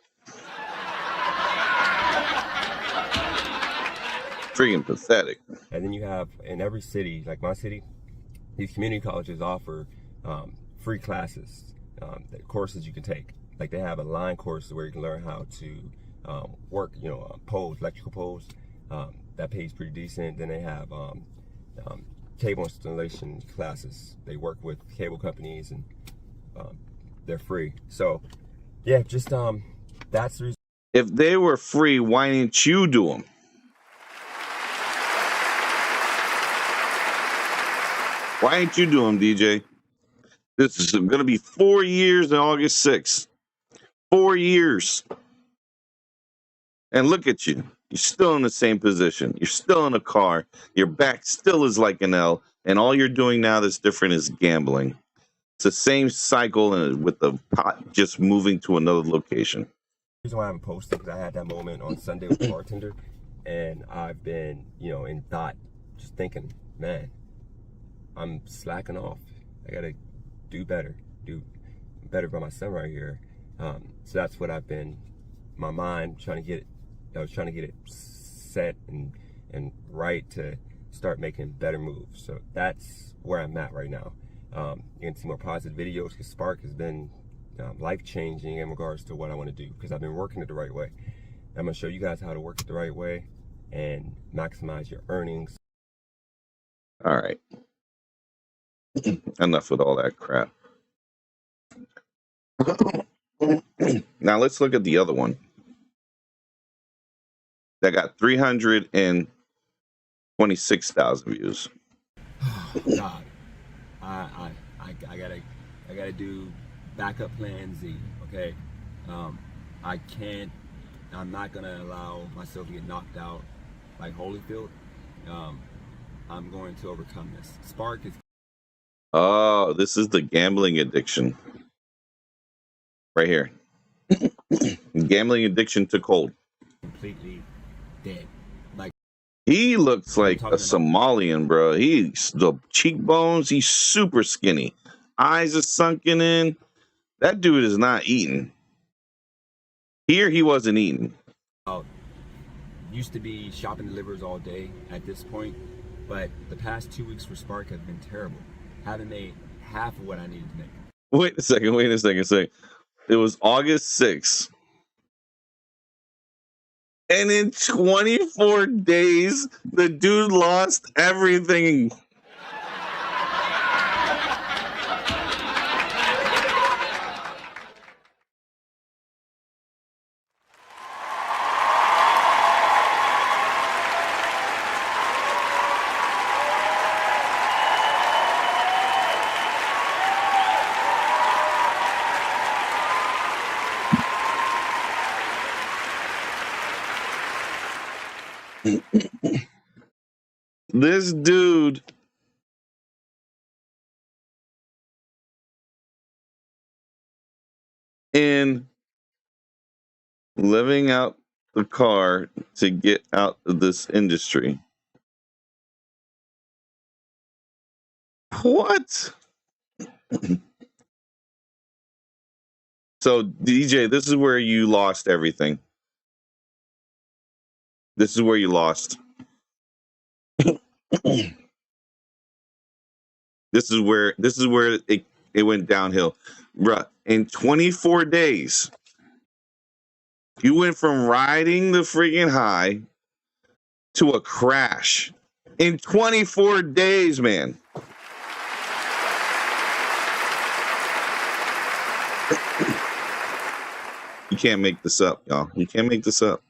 Freaking pathetic. And then you have in every city, like my city, these community colleges offer free classes, courses you can take. Like they have a line course where you can learn how to work, you know, poles, electrical poles. That pays pretty decent. Then they have cable installation classes. They work with cable companies and they're free. So yeah, just that's the reason. If they were free, why didn't you do them? Why ain't you do them, DJ? This is going to be 4 years on August 6th. 4 years. And look at you. You're still in the same position. You're still in a car. Your back still is like an L. And all you're doing now that's different is gambling. It's the same cycle and with the pot just moving to another location. The reason why I haven't posted because I had that moment on Sunday with the bartender. And I've been, you know, in thought, just thinking, man, I'm slacking off. I got to do better by my son right here. So that's what I've been, my mind trying to get it. I was trying to get it set and right to start making better moves. So that's where I'm at right now. You're gonna see more positive videos because Spark has been life-changing in regards to what I want to do because I've been working it the right way. I'm gonna show you guys how to work it the right way and maximize your earnings. All right. Enough with all that crap. Now let's look at the other one. That got 326,000 views. God, I gotta do backup plan Z. Okay, I'm not gonna allow myself to get knocked out like Holyfield. I'm going to overcome this. Spark is. Oh, this is the gambling addiction. Right here. Gambling addiction took hold. Completely dead. Like he looks like a Somalian, bro. He's the cheekbones, he's super skinny. Eyes are sunken in. That dude is not eating. Here he wasn't eating. Used to be shopping delivers all day at this point, but the past 2 weeks for Spark have been terrible. Haven't made half of what I needed to make. Wait a second. It was August 6th. And in 24 days, the dude lost everything. This dude in living out the car to get out of this industry. What? So DJ, this is where you lost everything. This is where you lost. This is where it went downhill. Bruh, in 24 days, you went from riding the freaking high to a crash. In 24 days, man. You can't make this up, y'all. You can't make this up.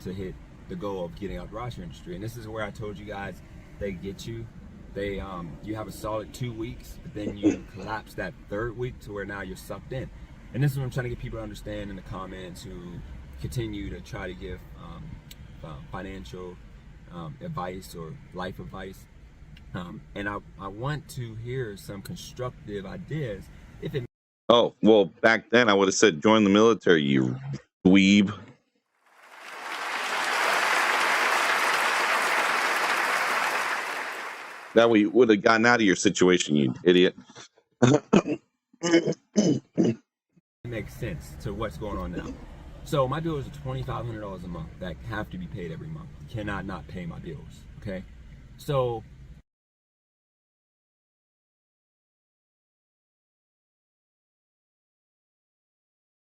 To hit the goal of getting out the rideshare industry. And this is where I told you guys they get you. They you have a solid 2 weeks, but then you collapse that third week to where now you're sucked in. And this is what I'm trying to get people to understand in the comments who continue to try to give financial advice or life advice. And I want to hear some constructive ideas. If it Oh, well, back then I would have said join the military, you dweeb. That way you would have gotten out of your situation, you idiot. It makes sense to what's going on now. So my bills are $2,500 a month that have to be paid every month. You cannot not pay my bills, okay? So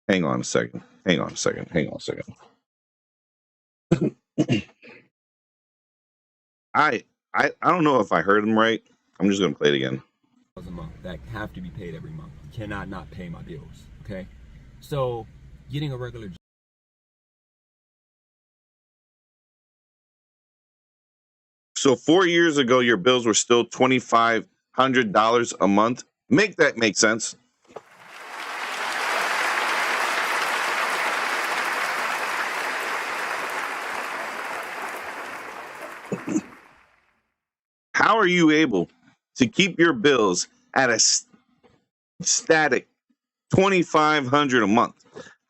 Hang on a second. Hang on a second. Hang on a second. I don't know if I heard him right. I'm just gonna play it again. a month that have to be paid every month. You cannot not pay my bills, okay? So getting a regular job. So 4 years ago, your bills were still $2,500 a month. Make that make sense. How are you able to keep your bills at a static $2,500 a month?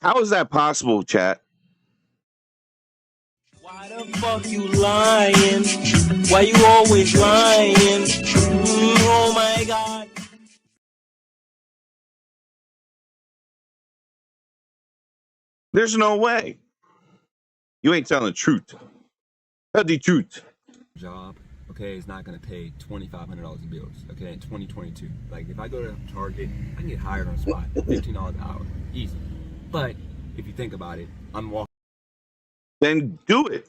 How is that possible, chat? Why the fuck you lying? Why you always lying? Oh my God. There's no way. You ain't telling the truth. Tell the truth. Job, okay, is not going to pay $2,500 in bills, okay, in 2022. Like, if I go to Target, I can get hired on the spot, $15 an hour, easy. But if you think about it, I'm walking. Then do it.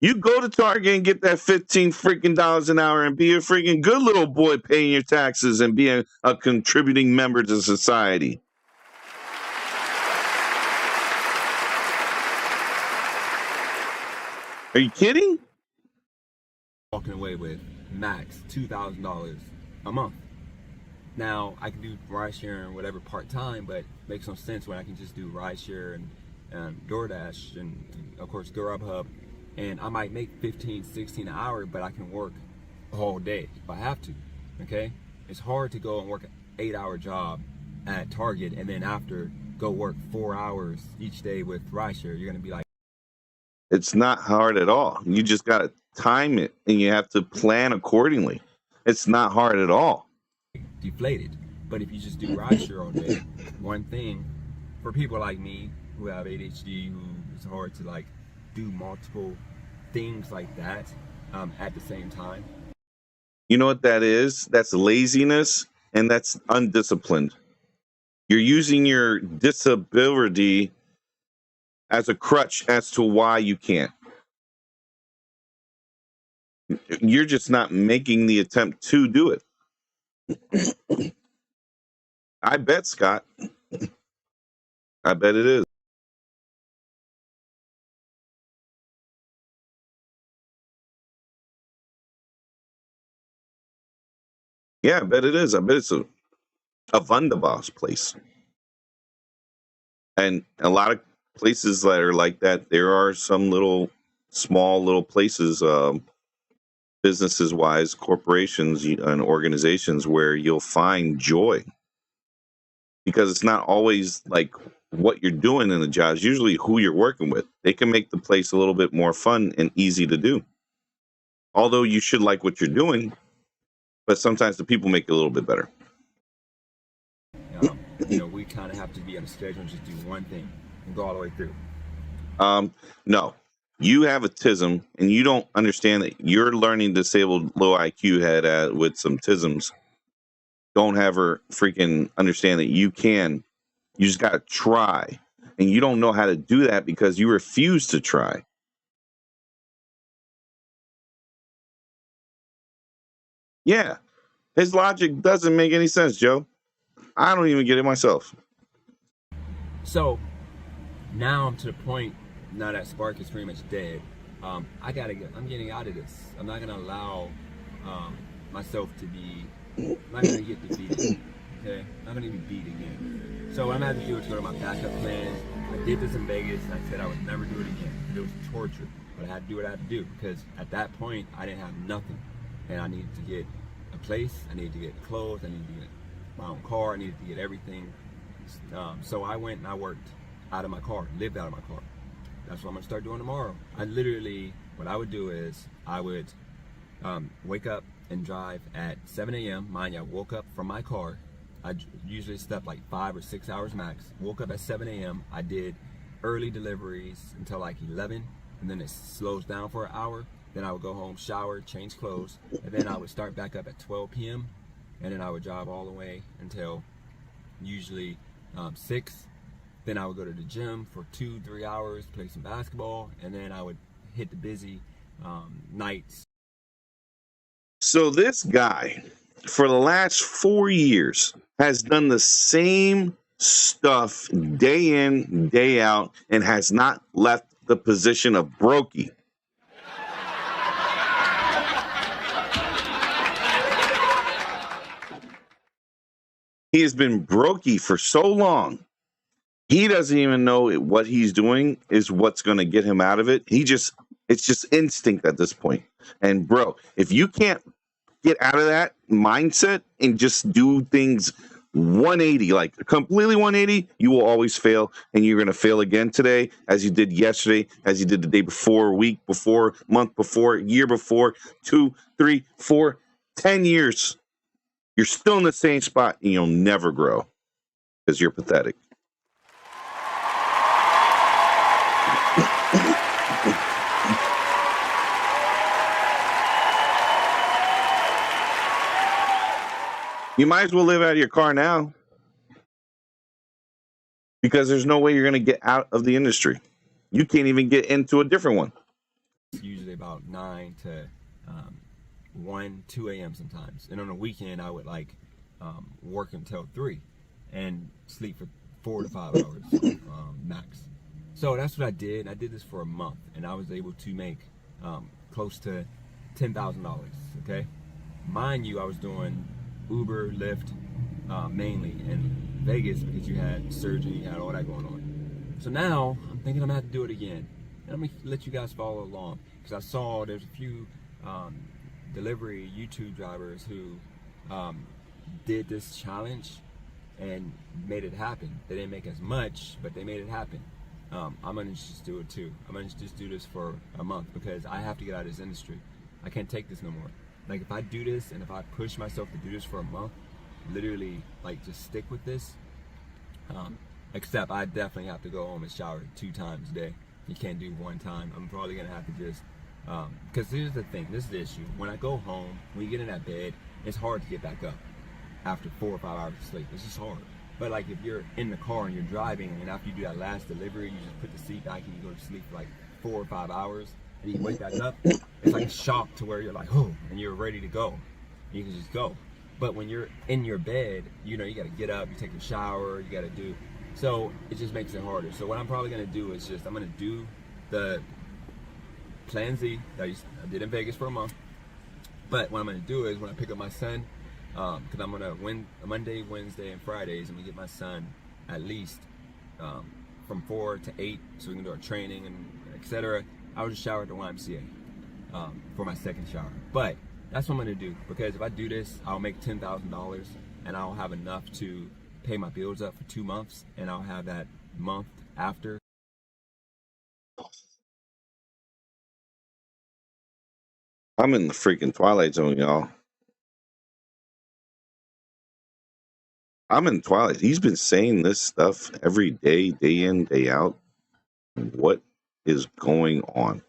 You go to Target and get that $15 freaking dollars an hour and be a freaking good little boy paying your taxes and being a contributing member to society. Are you kidding? Walking away with max $2,000 a month. Now, I can do ride share and whatever part-time, but it makes no sense when I can just do ride share and DoorDash and of course Grubhub, and I might make 15, 16 an hour, but I can work a whole day if I have to, okay? It's hard to go and work an 8-hour job at Target and then after go work 4 hours each day with ride share. You're gonna be like, It's not hard at all. You just got to time it and you have to plan accordingly. It's not hard at all. deflated. But if you just do ride share all day, one thing for people like me who have ADHD, who it's hard to like do multiple things like that at the same time. You know what that is? That's laziness and that's undisciplined. You're using your disability as a crutch as to why you can't. You're just not making the attempt to do it. I bet, Scott. I bet it is. Yeah, I bet it is. I bet it's a Wunderboss place. And a lot of places that are like that, there are some small little places, businesses wise, corporations and organizations where you'll find joy. Because it's not always like what you're doing in the job, it's usually who you're working with. They can make the place a little bit more fun and easy to do. Although you should like what you're doing, but sometimes the people make it a little bit better. We kind of have to be on a schedule and just do one thing and go all the way through. No, you have autism and you don't understand that your learning disabled low IQ head with some tisms don't have her freaking understand that you just got to try, and you don't know how to do that because you refuse to try. Yeah, his logic doesn't make any sense, Joe. I don't even get it myself. So now I'm to the point now that spark is pretty much dead, I'm getting out of this. I'm not gonna allow myself to be, I'm not gonna get defeated. Okay, I'm not gonna be beat again. So what I'm gonna have to do is go to my backup plan. I did this in Vegas, and I said I would never do it again. It was torture, but I had to do what I had to do because at that point I didn't have nothing, and I needed to get a place, I needed to get clothes, I needed to get my own car, I needed to get everything. So I went and I worked out of my car, lived out of my car. That's what I'm gonna start doing tomorrow. What I would do is I would wake up and drive at 7 a.m. Mind you, I woke up from my car. I usually slept like 5 or 6 hours max. Woke up at 7 a.m. I did early deliveries until like 11, and then it slows down for an hour. Then I would go home, shower, change clothes, and then I would start back up at 12 p.m. and then I would drive all the way until usually 6. Then I would go to the gym for 2-3 hours, play some basketball, and then I would hit the busy nights. So this guy, for the last 4 years, has done the same stuff day in, day out, and has not left the position of brokey. He has been brokey for so long. He doesn't even know what he's doing is what's going to get him out of it. It's just instinct at this point. And bro, if you can't get out of that mindset and just do things 180, like completely 180, you will always fail. And you're going to fail again today, as you did yesterday, as you did the day before, week before, month before, year before, 2, 3, 4, 10 years. You're still in the same spot and you'll never grow because you're pathetic. You might as well live out of your car now because there's no way you're going to get out of the industry. You can't even get into a different one. It's usually about 9 to 1, 2 a.m. sometimes. And on a weekend, I would work until 3 and sleep for 4 to 5 hours max. So that's what I did. I did this for a month, and I was able to make close to $10,000, okay? Mind you, I was doing Uber, Lyft, mainly in Vegas because you had surgery, you had all that going on. So now I'm thinking I'm gonna have to do it again. And I'm gonna let you guys follow along because I saw there's a few delivery YouTube drivers who did this challenge and made it happen. They didn't make as much, but they made it happen. I'm gonna just do it too. I'm gonna just do this for a month because I have to get out of this industry. I can't take this no more. Like if I do this and if I push myself to do this for a month, literally just stick with this. Except I definitely have to go home and shower 2 times a day. You can't do 1 time. I'm probably gonna have to just, because here's the thing, this is the issue. When I go home, when you get in that bed, it's hard to get back up after 4 or 5 hours of sleep. It's just hard. But like if you're in the car and you're driving and after you do that last delivery, you just put the seat back and you go to sleep for 4 or 5 hours and you wake back up, it's like a shock to where you're like, oh, and you're ready to go. You can just go. But when you're in your bed, you gotta get up, you take a shower, you gotta do, so it just makes it harder. So what I'm probably gonna do is I'm gonna do the Plan Z that I did in Vegas for a month. But what I'm gonna do is when I pick up my son, because I'm gonna Monday, Wednesday, and Fridays, I'm gonna get my son at least from 4 to 8, so we can do our training and etc. I'll just shower at the YMCA for my second shower. But that's what I'm gonna do because if I do this, I'll make $10,000 and I'll have enough to pay my bills up for 2 months, and I'll have that month after. I'm in the freaking Twilight Zone, y'all. I'm in Twilight. He's been saying this stuff every day, day in, day out. What is going on?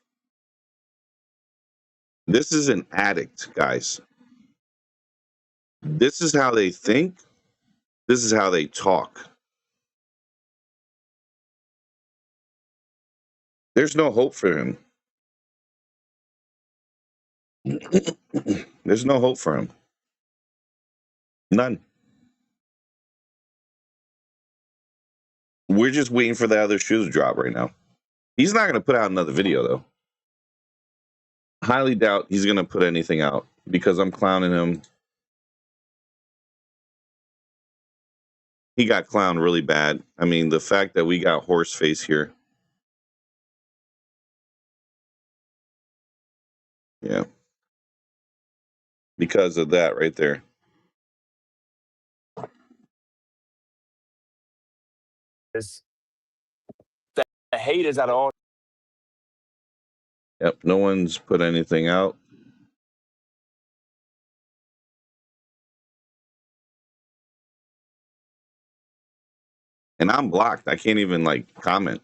This is an addict, guys. This is how they think. This is how they talk. There's no hope for him. There's no hope for him. None. We're just waiting for the other shoe to drop right now. He's not going to put out another video, though. Highly doubt he's going to put anything out because I'm clowning him. He got clowned really bad. I mean, the fact that we got horse face here. Yeah. Because of that right there. The hate is out of all. Yep. No one's put anything out. And I'm blocked. I can't even like comment.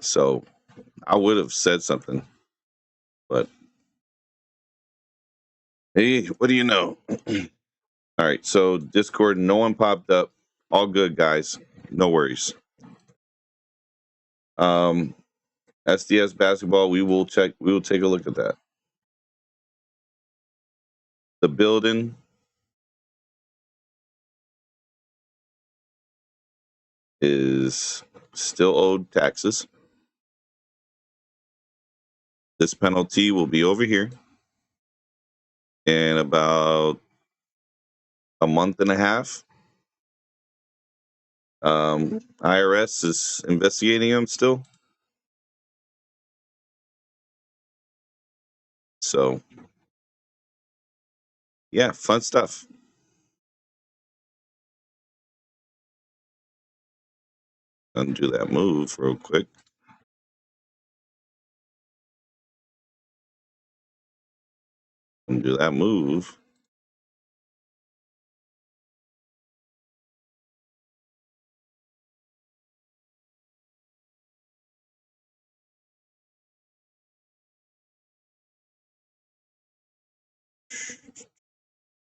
So I would have said something. But hey, what do you know? All right. So Discord, no one popped up. All good, guys. No worries. SDS basketball, we will check. We will take a look at that. The building is still owed taxes. This penalty will be over here in about a month and a half. IRS is investigating him still. So, yeah, fun stuff. Undo that move real quick. Undo that move.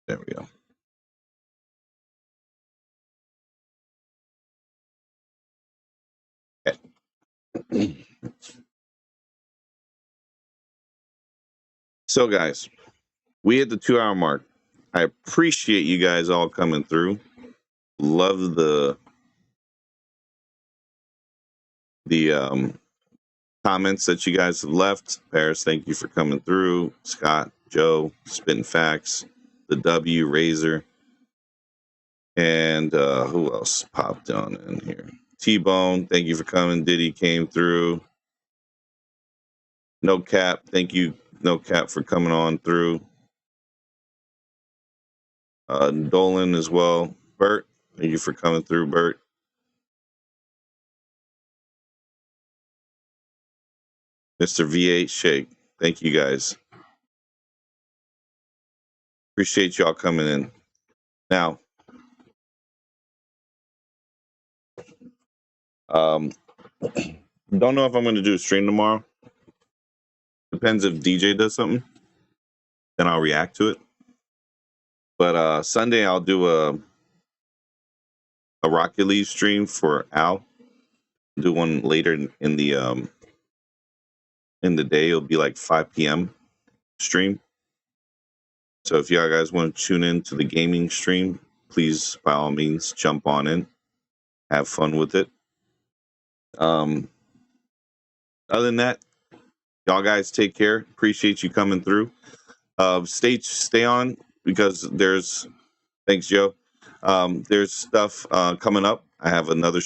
There we go. Okay. So, guys, we hit the 2-hour mark. I appreciate you guys all coming through. Love the comments that you guys have left. Paris, thank you for coming through. Scott, Joe, Spitting Facts, the W, Razor, and who else popped on in here? T-Bone, thank you for coming. Diddy came through. No Cap, thank you, No Cap, for coming on through. Dolan as well. Bert, thank you for coming through, Bert. Mr. V8 Shake, thank you guys. Appreciate y'all coming in. Now, don't know if I'm going to do a stream tomorrow. Depends if DJ does something, then I'll react to it. But Sunday I'll do a Rocket League stream for Al. Do one later in the day. It'll be like 5 p.m. stream. So if y'all guys want to tune in to the gaming stream, please by all means jump on in. Have fun with it. Other than that, y'all guys take care. Appreciate you coming through. Stay on because there's, thanks Joe. There's stuff coming up. I have another